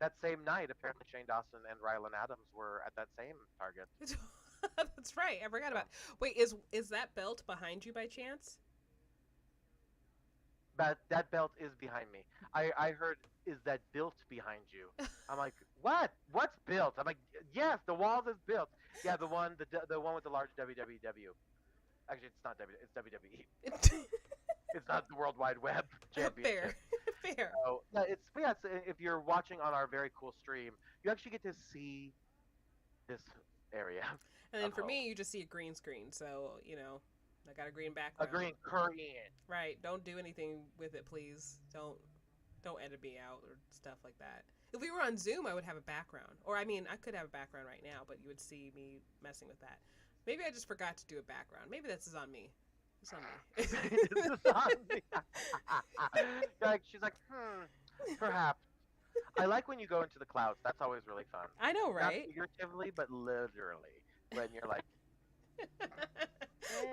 that same night, apparently Shane Dawson and Rylan Adams were at that same Target. That's right. I forgot about. Wait, is that belt behind you by chance? But that belt is behind me. I heard, is that built behind you? I'm like, what? What's built? I'm like, yes, the walls is built. Yeah, the one with the large WWW. Actually, it's not W. It's WWE. It's not the World Wide Web Championship. Fair. So if you're watching on our very cool stream, you actually get to see this area. And then for me, you just see a green screen. So I got a green background. A green curtain. Right. Don't do anything with it, please. Don't edit me out or stuff like that. If we were on Zoom, I would have a background. Or I mean, I could have a background right now, but you would see me messing with that. Maybe I just forgot to do a background. Maybe this is on me. It's on me. This is on me. She's like, perhaps. I like when you go into the clouds. That's always really fun. I know, right? Not figuratively, but literally. When you're like,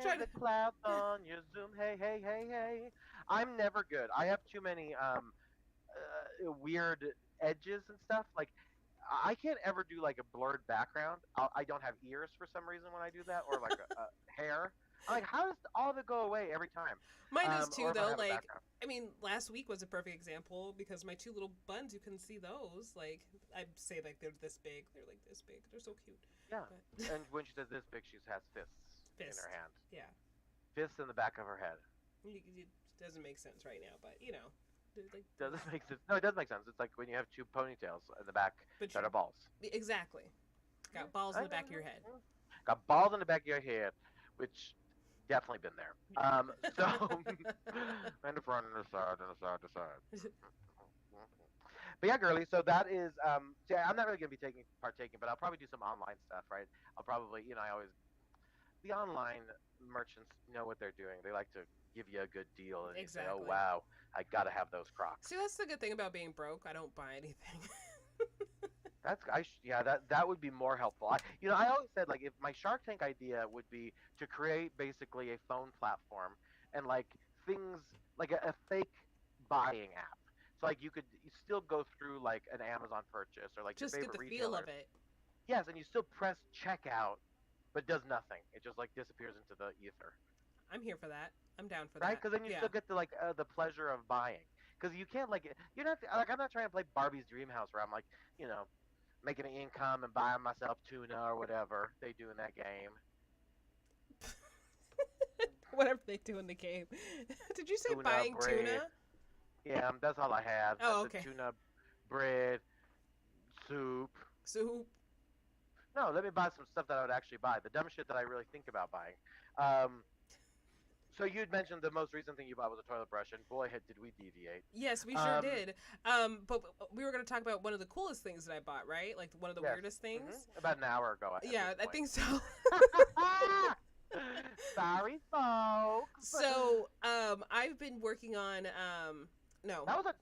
Try the to... clouds on your Zoom. Hey. I'm never good. I have too many weird edges and stuff. Like, I can't ever do like a blurred background. I don't have ears for some reason when I do that, or like a hair. I'm like, how does all of it go away every time? Mine does too, though. Like, I mean, last week was a perfect example because my two little buns, you couldn't see those. Like, I say like they're this big. They're like this big. They're so cute. Yeah. But... And when she says this big, she has fists in her hand. Yeah. Fists in the back of her head. It doesn't make sense right now, but like, doesn't make sense. No, it does make sense. It's like when you have two ponytails in the back that are balls. Exactly. Got balls in the back of your head. Got balls in the back of your head, which definitely been there. So and the front and the side and the side to side. But yeah, girly. So that is. I'm not really gonna be partaking, but I'll probably do some online stuff, right? I'll probably, the online merchants know what they're doing. They like to give you a good deal, and exactly. You say, oh wow, I gotta have those Crocs. See, that's the good thing about being broke. I don't buy anything. That would be more helpful. I always said, like, if my Shark Tank idea would be to create basically a phone platform and like things like a fake buying app. So like you still go through like an Amazon purchase or like just your favorite get the retailer. feel of it. Yes, and you still press checkout, but does nothing. It just like disappears into the ether. I'm here for that. I'm down for that. Right? Because then you still get the pleasure of buying. Because you can't you're not like, I'm not trying to play Barbie's Dream House where I'm like, making an income and buying myself tuna or whatever they do in that game. Whatever they do in the game. Did you say buying bread. tuna? Yeah, that's all I had. Oh, okay. Tuna, bread, soup. Soup. No, let me buy some stuff that I would actually buy. The dumb shit that I really think about buying. So you'd mentioned the most recent thing you bought was a toilet brush, and boy, did we deviate. Yes, we sure did. But we were going to talk about one of the coolest things that I bought, right? Like one of the weirdest things. Mm-hmm. About an hour ago. Yeah, I think so. Sorry, folks. So, I've been working on. No. That was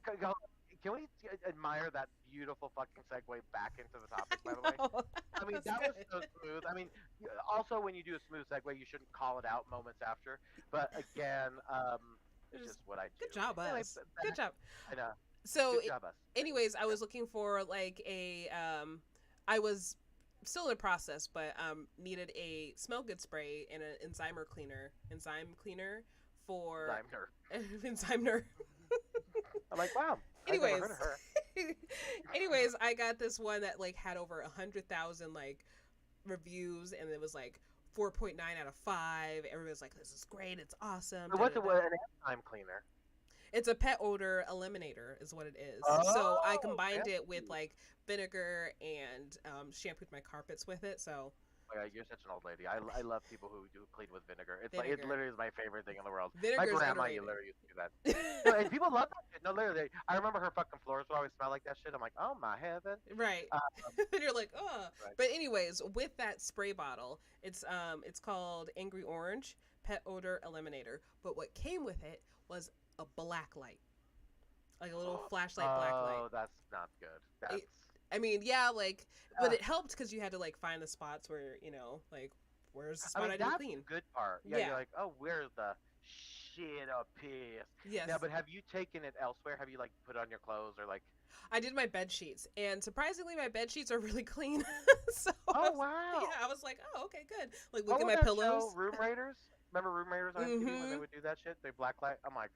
Can we admire that beautiful fucking segue back into the topic, by the way? I mean, that was so smooth. I mean, also, when you do a smooth segue, you shouldn't call it out moments after. But again, it's just what I do. Good job, us. Good job. I know. So, good job, us. Anyways, I was looking for like I was still in the process, but needed a smell good spray and an enzyme cleaner for Enzymer. I'm like, wow. Anyways, I've never heard of her. Anyways, I got this one that like had over 100,000 like reviews, and it was like 4.9 out of 5. Everybody was like, "This is great! It's awesome." What's an enzyme cleaner? It's a pet odor eliminator, is what it is. Oh, so I combined it with like vinegar and shampooed my carpets with it. So. Oh my God, you're such an old lady. I love people who do clean with vinegar. It's like it literally is my favorite thing in the world. Vinegar's my grandma, underrated. You literally used to do that. No, and people love that shit. No, literally, I remember her fucking floors would always smell like that shit. I'm like, oh my heaven. Right. And you're like, oh. Right. But anyways, with that spray bottle, it's called Angry Orange Pet Odor Eliminator. But what came with it was a black light. like a little flashlight black light. Oh, that's not good. That's. I mean, yeah, like, but it helped because you had to like find the spots where like where's the spot I didn't clean. That's the good part. Yeah, you're like, oh, where's the shit up here? Yes. Yeah, but have you taken it elsewhere? Have you like put on your clothes or like? I did my bed sheets, and surprisingly, my bed sheets are really clean. So wow. Yeah, I was like, oh, okay, good. Like, look at my pillows. Show, Room Raiders. Remember Room Raiders on TV when they would do that shit? They blacklight. I'm like,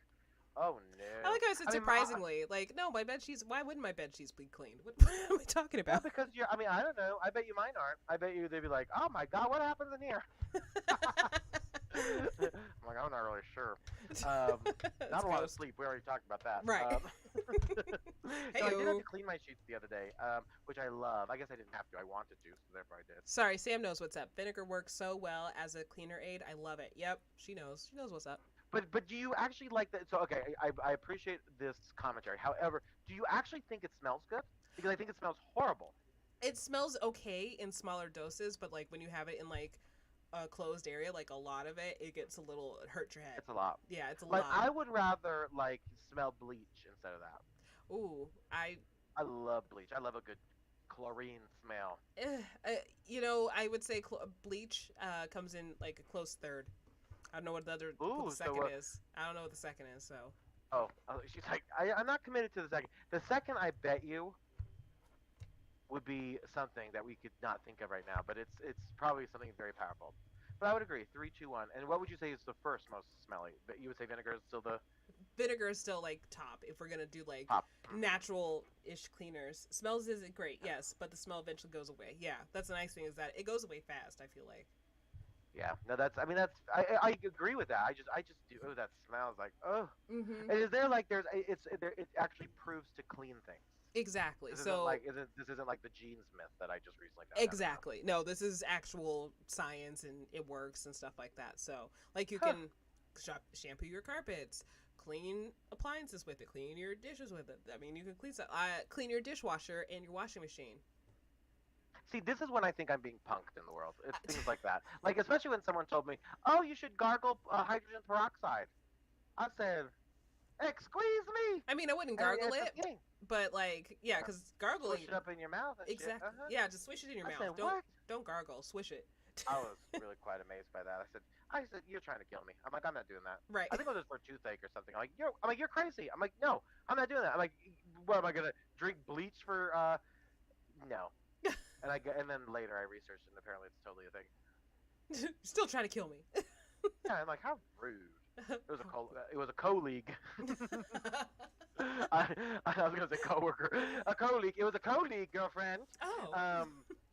oh no. I like how I said surprisingly. Like, no, my bed sheets. Why wouldn't my bed sheets be cleaned? What am I talking about? Well, because you're. I mean, I don't know. I bet you mine aren't. I bet you they'd be like, oh my god, what happens in here? I'm like, I'm not really sure. Not a lot of sleep. We already talked about that. Right. So I did have to clean my sheets the other day, which I love. I guess I didn't have to. I wanted to, so therefore I did. Sorry, Sam knows what's up. Vinegar works so well as a cleaner aid. I love it. Yep, she knows. She knows what's up. But do you actually like that? So okay, I appreciate this commentary. However, do you actually think it smells good? Because I think it smells horrible. It smells okay in smaller doses, but like when you have it in like a closed area, like a lot of it, it hurts your head. It's a lot. Yeah, it's a lot. lot. I would rather like smell bleach instead of that. Ooh, I love bleach. I love a good chlorine smell. I would say bleach comes in like a close third. I don't know what what the second is. I don't know what the second is, so. Oh, she's like, I'm not committed to the second. The second, I bet you, would be something that we could not think of right now, but it's probably something very powerful. But I would agree, 3, 2, 1. And what would you say is the first most smelly? But you would say vinegar is still the. Vinegar is still like top if we're gonna do like natural-ish cleaners. Smells isn't great, yes, but the smell eventually goes away. Yeah, that's the nice thing is that it goes away fast. I feel like. Yeah, no, I agree with that. I just do. Oh, that smells like Mm-hmm. And is there like it actually proves to clean things. Exactly. This so this isn't like the jeans myth that I just recently got. Exactly. No, this is actual science and it works and stuff like that. So like you can shampoo your carpets, clean appliances with it, clean your dishes with it. I mean, you can clean your dishwasher and your washing machine. See, this is when I think I'm being punked in the world. It's things like that. Like, especially when someone told me, oh, you should gargle hydrogen peroxide. I said, excuse me. I mean, I wouldn't gargle it, but like, yeah, because gargling. Swish it up in your mouth. Exactly. Yeah, just swish it in your mouth. Said, don't gargle. Swish it. I was really quite amazed by that. I said, you're trying to kill me. I'm like, I'm not doing that. Right. I think it was for toothache or something. I'm like, you're crazy. I'm like, no, I'm not doing that. I'm like, what am I gonna drink bleach for? No. And then later I researched and apparently it's totally a thing. Still trying to kill me. Yeah, I'm like, how rude. It was a colleague. I was gonna say coworker, a colleague. It was a colleague, girlfriend. Oh. I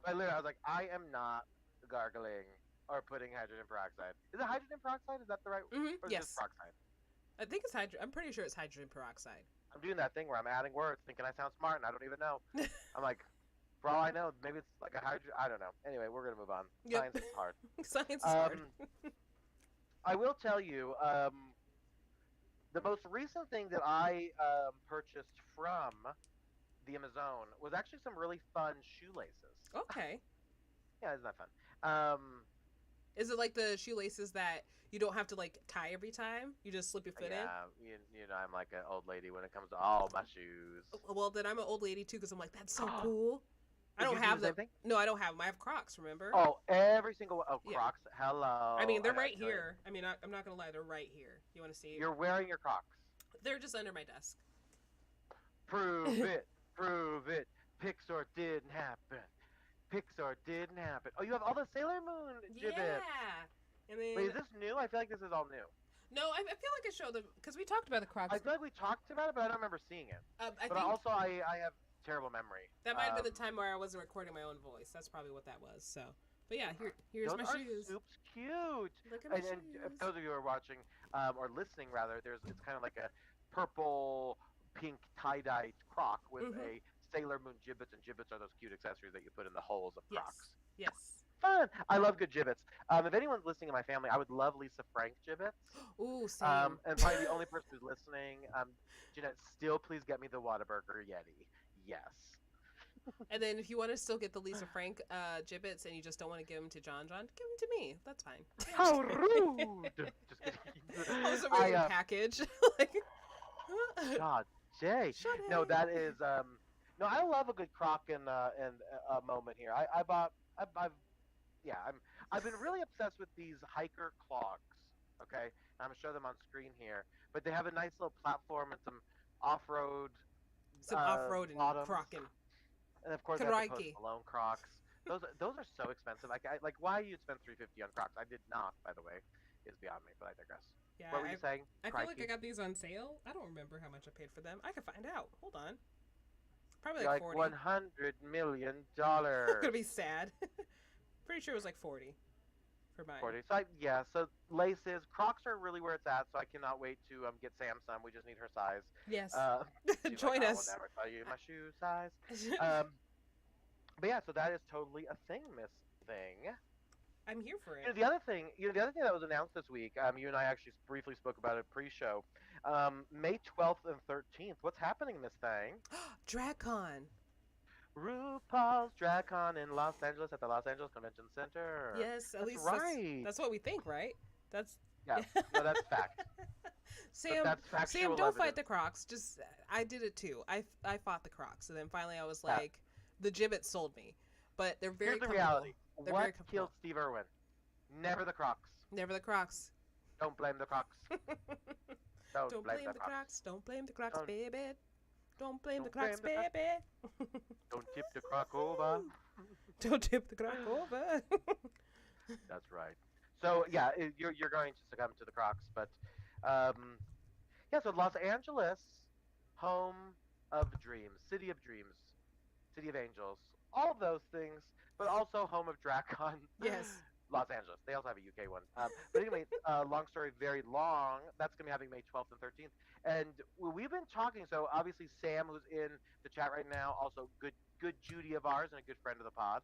was like, I am not gargling or putting hydrogen peroxide. Is it hydrogen peroxide? Is that the right? Mm-hmm. Or is yes. it peroxide? I think it's hydrogen. I'm pretty sure it's hydrogen peroxide. I'm doing that thing where I'm adding words, thinking I sound smart, and I don't even know. I'm like. For all I know, maybe it's like a hydrogen. I don't know. Anyway, we're gonna move on. Yep. Science is hard. Science is hard. I will tell you, the most recent thing that I purchased from the Amazon was actually some really fun shoelaces. Okay. Yeah, isn't that fun? Is it like the shoelaces that you don't have to like tie every time? You just slip your foot in? Yeah, you know, I'm like an old lady when it comes to all my shoes. Well, then I'm an old lady too because I'm like, that's so cool. I don't have them. No, I don't have them. I have Crocs, remember? Oh, every single one. Oh, yeah. Crocs. Hello. I mean, they're right here. I mean, I'm not going to lie. They're right here. You want to see? You're wearing your Crocs. They're just under my desk. Prove it. Prove it. Pixar didn't happen. Pixar didn't happen. Oh, you have all the Sailor Moon gibbets. Yeah. And then, wait, is this new? I feel like this is all new. No, I feel like I showed them because we talked about the Crocs. I feel like we talked about it, but I don't remember seeing it. I think I have terrible memory. That might have been the time where I wasn't recording my own voice. That's probably what that was. So, but yeah, here's my shoes. Those are super cute. Look at my shoes. And those of you who are watching or listening, rather, it's kind of like a purple, pink tie-dye Croc with a Sailor Moon gibbets, and gibbets are those cute accessories that you put in the holes of Crocs. Yes. Fun. I love good gibbets. If anyone's listening in my family, I would love Lisa Frank gibbets. Ooh, same. And probably the only person who's listening, Jeanette, still please get me the Whataburger Yeti. Yes. And then if you want to still get the Lisa Frank gibbets and you just don't want to give them to John, give them to me. That's fine. How rude! Just kidding. Also, a package. Like, God, Shay. No, that is no. I love a good Croc and a moment here. I bought. I've yeah. I've been really obsessed with these hiker clogs. Okay, I'm gonna show them on screen here. But they have a nice little platform and some off-road Some off-road and bottoms, crocking. and of course I have the Post Crikey. Malone Crocs. Those are so expensive. Like why you'd spend $350 on Crocs? I did not, by the way, is beyond me. But I digress. Yeah, What were you saying? I feel like I got these on sale. I don't remember how much I paid for them. I can find out. Hold on. Probably like 40. $100 million. I'm gonna be sad. Pretty sure it was like 40 for mine. 40. So so laces, Crocs are really where it's at. So I cannot wait to get Sam some. We just need her size. Yes. She's Join like, us. I will never tell you my shoe size. But yeah, so that is totally a thing, Miss Thing. I'm here for it. The other thing that was announced this week, you and I actually briefly spoke about it pre-show. May 12th and 13th. What's happening, Miss Thing? DragCon. RuPaul's DragCon in Los Angeles at the Los Angeles Convention Center. Yes, at least right. That's what we think, right? That's no, that's fact. Sam, that's Sam, don't evidence. fight the Crocs. Just I did it too. I fought the Crocs, and then finally I was like, the Jibbit sold me, but they're very. Here's the reality. They're what killed Steve Irwin? Never the Crocs. Never the Crocs. Don't blame the Crocs. Don't blame the Crocs. Don't blame the Crocs, baby. Don't blame the Crocs, baby. Don't tip the Croc over. Don't tip the Croc over. That's right. So yeah, you're going to succumb to the Crocs, but so Los Angeles, home of dreams, city of dreams, city of angels, all of those things, but also home of DragCon. Yes. Los Angeles. They also have a UK one. But anyway, long story very long. That's going to be happening May 12th and 13th. And we've been talking. So obviously Sam, who's in the chat right now, also good Judy of ours and a good friend of the pod.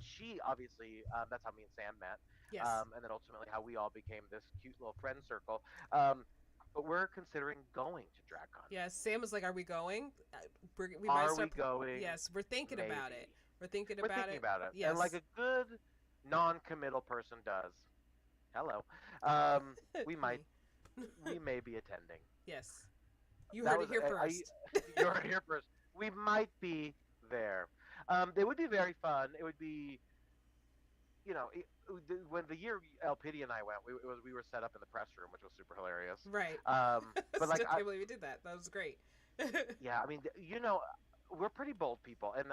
She obviously, that's how me and Sam met. Yes. And then ultimately how we all became this cute little friend circle. But we're considering going to DragCon. Yes. Sam was like, "Are we going? Are we going? Yes, we're thinking about it. We're thinking about it. Yes. And like a good non-committal person does. Hello. We may be attending. Yes. You heard it here first. You heard it here first. We might be there. It would be very fun. It would be, when the year El Pity and I went, we were set up in the press room, which was super hilarious. Right. But like, I can't believe we did that. That was great. Yeah, I mean, we're pretty bold people, and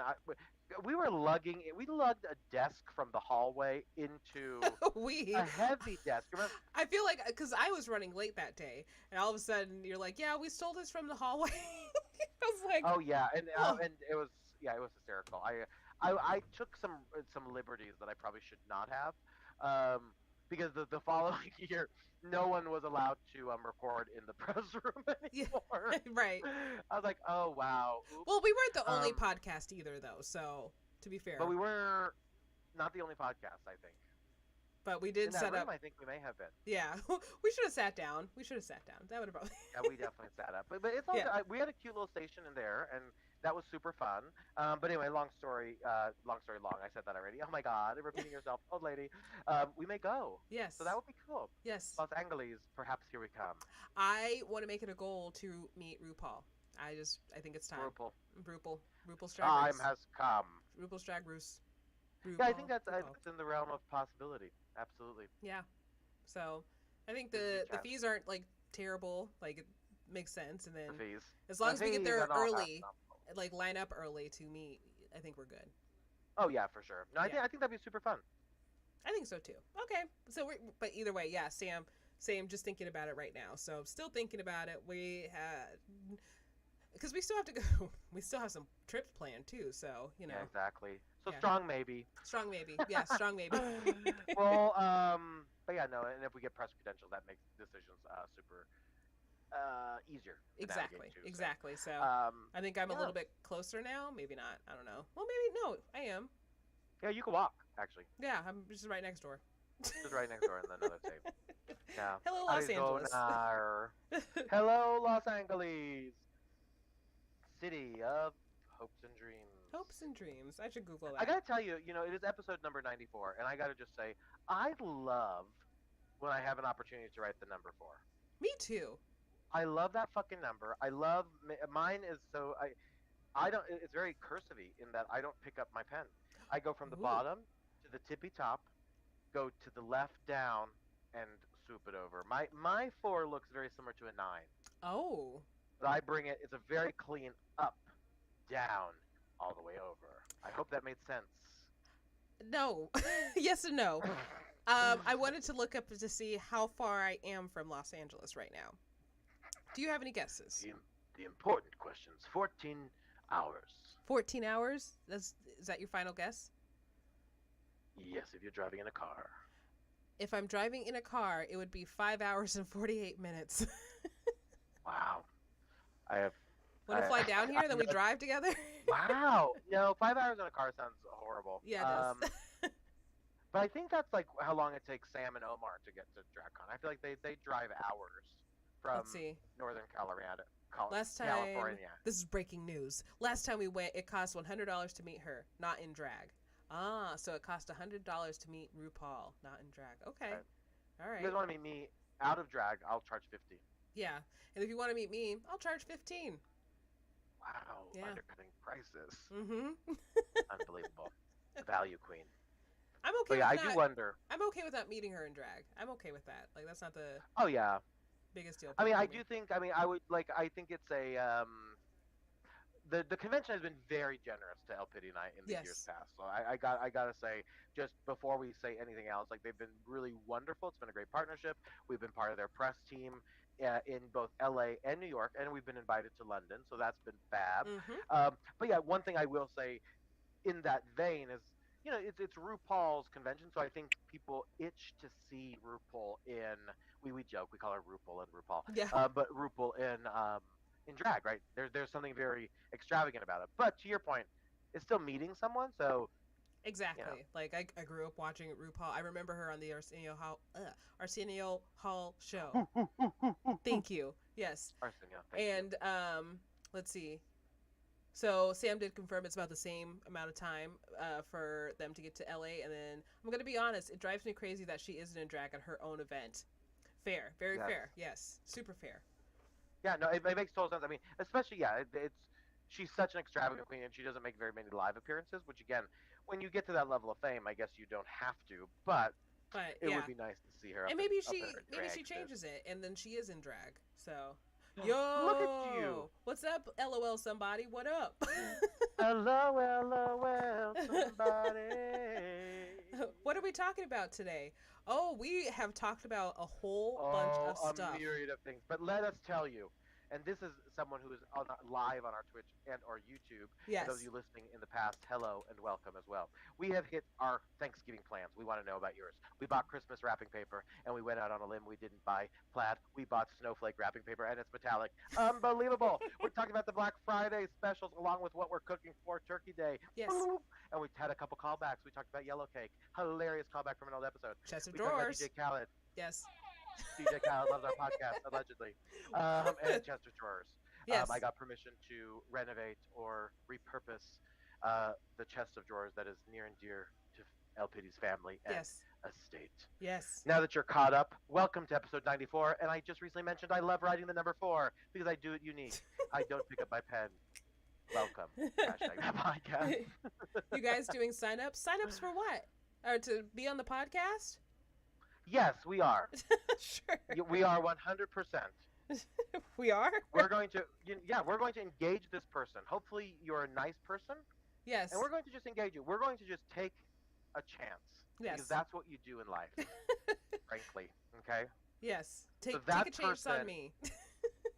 we lugged a desk from the hallway into a heavy desk. Remember? I feel like, because I was running late that day, and all of a sudden you're like, "Yeah, we stole this from the hallway." I was like, "Oh yeah," and it was hysterical. I took some liberties that I probably should not have, because the following year, no one was allowed to record in the press room anymore. Yeah, right. I was like, oh wow. Oops. Well, we weren't the only podcast either, though. So to be fair, but we were not the only podcast, I think. But we did set up. I think we may have been. Yeah, we should have sat down. That would have probably. Yeah, we definitely sat up. But it's all we had a cute little station in there, and that was super fun. But anyway, long story long. I said that already. Oh my God, repeating yourself, old lady. We may go. Yes. So that would be cool. Yes. Los Angeles, perhaps here we come. I want to make it a goal to meet RuPaul. I think it's time. RuPaul's Drag Race. Time has come. RuPaul's Drag Race. Yeah, I think that's in the realm of possibility. Absolutely. Yeah. So, I think the fees aren't like terrible. Like it makes sense, and then the fees. As long as we get there early, like line up early to meet, I think we're good. Oh yeah, for sure. No, I think that'd be super fun. I think so too. Okay, so but either way, yeah, Sam, just thinking about it right now. So still thinking about it. We had. Because we still have to go. We still have some trips planned too, so you know. Yeah, exactly. So strong maybe. Strong maybe. Yeah, strong maybe. Well, but yeah, no, and if we get press credentials, that makes decisions super easier. Exactly. So I think I'm a little bit closer now. Maybe not. I don't know. Well, maybe no. I am. Yeah, you can walk actually. Yeah, I'm just right next door. Just right next door in another tape. Yeah. Hello, Los Angeles. Hello, Los Angeles. City of hopes and dreams. Hopes and dreams. I should Google that. I gotta tell you, it is episode number 94, and I gotta just say, I love when I have an opportunity to write the number 4. Me too. I love that fucking number. I love mine is so I don't. It's very cursive-y in that I don't pick up my pen. I go from the Ooh. bottom to the tippy top, go to the left down, and swoop it over. My 4 looks very similar to a 9, Oh. but I bring it. It's a very clean up, down, all the way over. I hope that made sense. No. Yes and no. I wanted to look up to see how far I am from Los Angeles right now. Do you have any guesses? The important questions. 14 hours. 14 hours? Is that your final guess? Yes, if you're driving in a car. If I'm driving in a car, it would be 5 hours and 48 minutes. Wow. I have. Want to fly down here, then we drive together? Wow. No, 5 hours in a car sounds horrible. Yeah, it does. But I think that's like how long it takes Sam and Omar to get to DragCon. I feel like they drive hours from Let's see. Northern Colorado. Last time, California. this is breaking news. Last time we went, it cost $100 to meet her, not in drag. Ah, so it cost $100 to meet RuPaul, not in drag. Okay. All right. If you guys want to meet me out of drag, I'll charge 50. Yeah. And if you want to meet me, I'll charge 15. Wow. Yeah. Undercutting prices. Mm-hmm. Unbelievable. Value queen. I'm okay But yeah, I with do not, wonder. I'm okay with not meeting her in drag. I'm okay with that. Like, that's not the Oh, yeah. biggest deal. I mean, for I me. do think. I mean, I would like. I think it's a. The convention has been very generous to El Pity and I in the years Yes. past. So I gotta say, just before we say anything else, like they've been really wonderful. It's been a great partnership. We've been part of their press team in both LA and New York, and we've been invited to London. So that's been fab. Mm-hmm. But yeah, one thing I will say in that vein is, you know, it's RuPaul's convention, so I think people itch to see RuPaul in. We joke, we call her RuPaul and RuPaul, Yeah. but RuPaul in drag, right? There's something very extravagant about it. But to your point, it's still meeting someone, so Exactly. you know. Like, I grew up watching RuPaul. I remember her on the Arsenio Hall show. Thank you. Yes. Arsenio, thank you. And let's see. So Sam did confirm it's about the same amount of time for them to get to LA, and then I'm gonna be honest, it drives me crazy that she isn't in drag at her own event. Fair, very Yes. fair. Yes, super fair. Yeah, no, it makes total sense. I mean, especially it's she's such an extravagant queen, and she doesn't make very many live appearances. Which again, when you get to that level of fame, I guess you don't have to. But But it yeah, would be nice to see her. and up maybe in, up she in her maybe drag she suit. changes it, and then she is in drag. So, yo, Look at you. What's up, LOL? Somebody, what up? LOL, somebody. What are we talking about today? Oh, we have talked about a whole bunch of stuff. A myriad of things. But let us tell you, and this is someone who is live on our Twitch and or YouTube. Yes. For those of you listening in the past, hello and welcome as well. We have hit our Thanksgiving plans. We want to know about yours. We bought Christmas wrapping paper, and we went out on a limb. We didn't buy plaid. We bought snowflake wrapping paper, and it's metallic. Unbelievable. We're talking about the Black Friday specials along with what we're cooking for Turkey Day. Yes. And we had a couple callbacks. We talked about Yellow Cake. Hilarious callback from an old episode. Chest of We talked about drawers. DJ Khaled. Yes. DJ Khaled loves our podcast, allegedly. And Chester Drawers. Yes. I got permission to renovate or repurpose the chest of drawers that is near and dear to El Pity's family and Yes. estate. Yes. Now that you're caught up, welcome to episode 94. And I just recently mentioned I love writing the number 4 because I do it unique. I don't pick up my pen. Welcome. Hashtag that podcast. You guys doing sign-ups? Sign-ups for what? Or to be on the podcast? Yes, we are. Sure. We are 100%. We are? We're going to, we're going to engage this person. Hopefully, you're a nice person, Yes. and we're going to just engage you. We're going to just take a chance. Yes. Because that's what you do in life, frankly. Okay? Yes. So Take that a chance on person- me.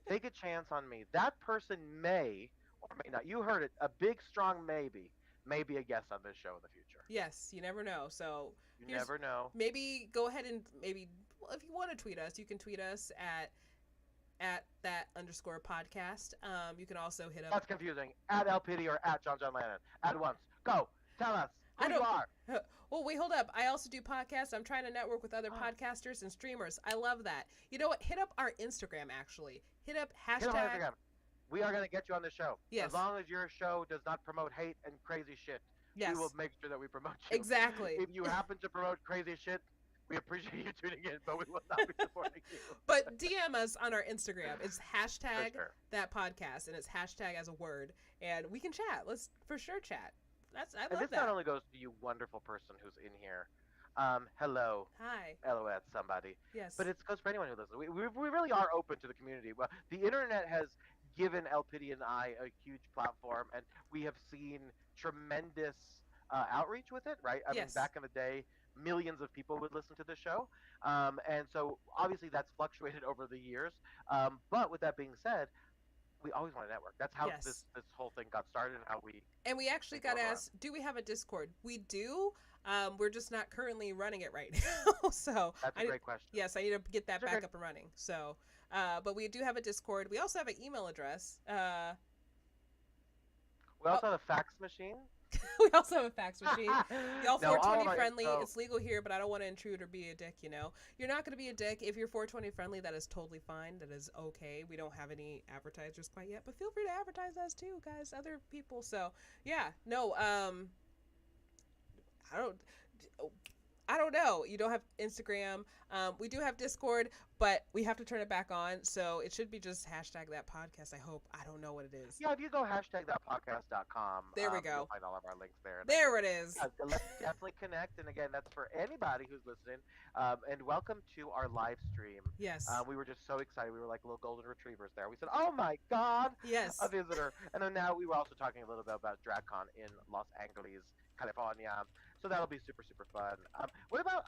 Take a chance on me. That person may or may not. You heard it. A big, strong maybe. May be a guest on this show in the future. Yes, you never know. So You Here's- never know. maybe go ahead and well, if you want to tweet us, you can tweet us at @that_podcast. You can also hit up. That's confusing. At LPD or at John Lennon. At once. Go. Tell us I who you don't- are. Oh, wait, hold up. I also do podcasts. I'm trying to network with other podcasters and streamers. I love that. You know what? Hit up our Instagram, actually. Hit up Hit him on hashtag. Instagram. We are going to get you on the show. Yes. As long as your show does not promote hate and crazy shit, Yes. we will make sure that we promote you. Exactly. If you happen to promote crazy shit, We appreciate you tuning in, but we will not be supporting you. But DM us on our Instagram. It's hashtag sure. that podcast, and it's hashtag as a word, and we can chat. Let's for sure chat. I And love this that. not only goes to you, wonderful person who's in here. Hello. Hi. LOS, somebody. Yes. But it goes for anyone who listens. We really are open to the community. Well, the internet has given El Pity and I a huge platform, and we have seen tremendous outreach with it, right? I mean, Yes. back in the day, millions of people would listen to the show. And so obviously that's fluctuated over the years. But with that being said, we always want to network. That's how Yes. this whole thing got started and how we. And we actually got asked, do we have a Discord? We do. We're just not currently running it right now. So That's a great question. Yes, I need to get that That's back okay. up and running. So, but we do have a Discord. We also have an email address. We also have a fax machine. We also have a fax machine. Y'all No, 420 friendly. so- It's legal here, but I don't want to intrude or be a dick, you know? You're not going to be a dick. If you're 420 friendly, that is totally fine. That is okay. We don't have any advertisers quite yet, but feel free to advertise us too, guys. Other people. So, yeah. No, I don't know. You don't have Instagram. We do have Discord, but we have to turn it back on. So it should be just hashtag that podcast. I hope. I don't know what it is. Yeah, if you go hashtag.podcast.com, There we go. You'll find all of our links there. And There it is. Let's definitely connect. And again, that's for anybody who's listening. And welcome to our live stream. Yes. We were just so excited. We were like little golden retrievers there. We said, "Oh my God, Yes. a visitor!" And then now we were also talking a little bit about DragCon in Los Angeles, California. So that'll be super, super fun. What about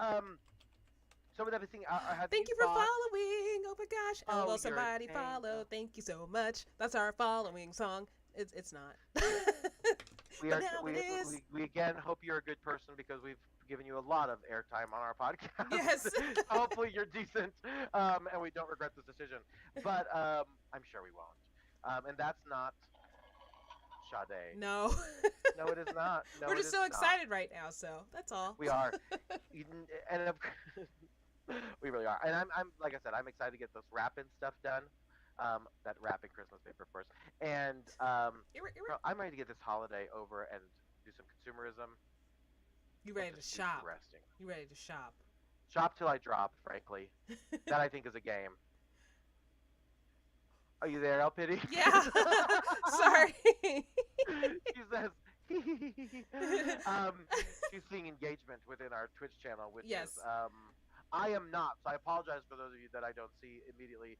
some of everything? Thank you for following. Oh my gosh. Oh, Will you're somebody a follow? Thank you so much. That's our following song. It's not. We But are. now it is. We again hope you're a good person because we've given you a lot of airtime on our podcast. Yes. Hopefully you're decent, and we don't regret this decision. But I'm sure we won't. And that's not Sade. No. No, it is not. No, We're it just is so not. excited right now, so that's all. We are. And we really are. And I'm like I said, I'm excited to get this rapping stuff done. That rapping Christmas paper, of course. And I'm ready to get this holiday over and do some consumerism. You ready to shop? Resting. You ready to shop? Shop till I drop, frankly. That I think is a game. Are you there, El Pity? Yeah. Sorry. She says, she's seeing engagement within our Twitch channel, which Yes. is, I am not. So I apologize for those of you that I don't see immediately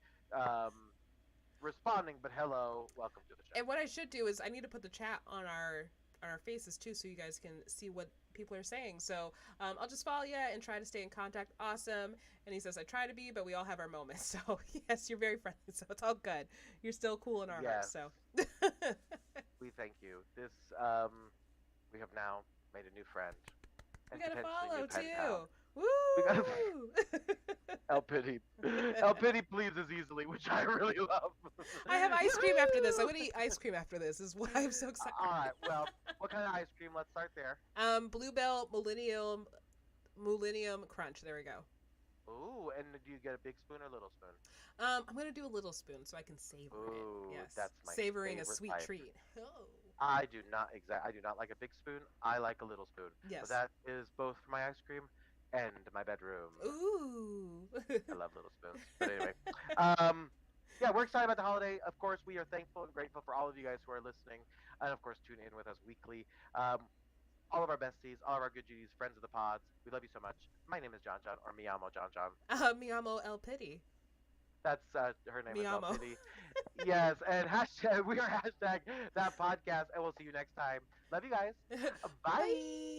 responding, but hello, welcome to the show. And what I should do is I need to put the chat on our faces too, so you guys can see what people are saying. So I'll just follow you and try to stay in contact. Awesome. And he says, I try to be, but we all have our moments. So yes, you're very friendly. So it's all good. You're still cool in our hearts. So we thank you. This we have now made a new friend. We And gotta potentially follow new pen too. pal. Woo! El Pity. El Pity pleases easily, which I really love. I have ice cream after this. I'm gonna eat ice cream after this. Is why I'm so excited. All right. Well, what kind of ice cream? Let's start there. Bluebell Millennium Crunch. There we go. Ooh, and do you get a big spoon or little spoon? I'm gonna do a little spoon so I can savor Ooh, it. Yes, that's my savoring a favorite sweet type. treat. Oh. I do not like a big spoon. I like a little spoon. Yes. So that is both for my ice cream and my bedroom. Ooh. I love little spoons. But anyway, yeah, we're excited about the holiday. Of course, we are thankful and grateful for all of you guys who are listening, and of course, tune in with us weekly. All of our besties, all of our good Judies, friends of the pods. We love you so much. My name is John John, or Miyamo John John. Miyamo El Pity. That's her name Miyamo. is El Pity. Yes, and we are hashtag that podcast, and we'll see you next time. Love you guys. Bye. Bye.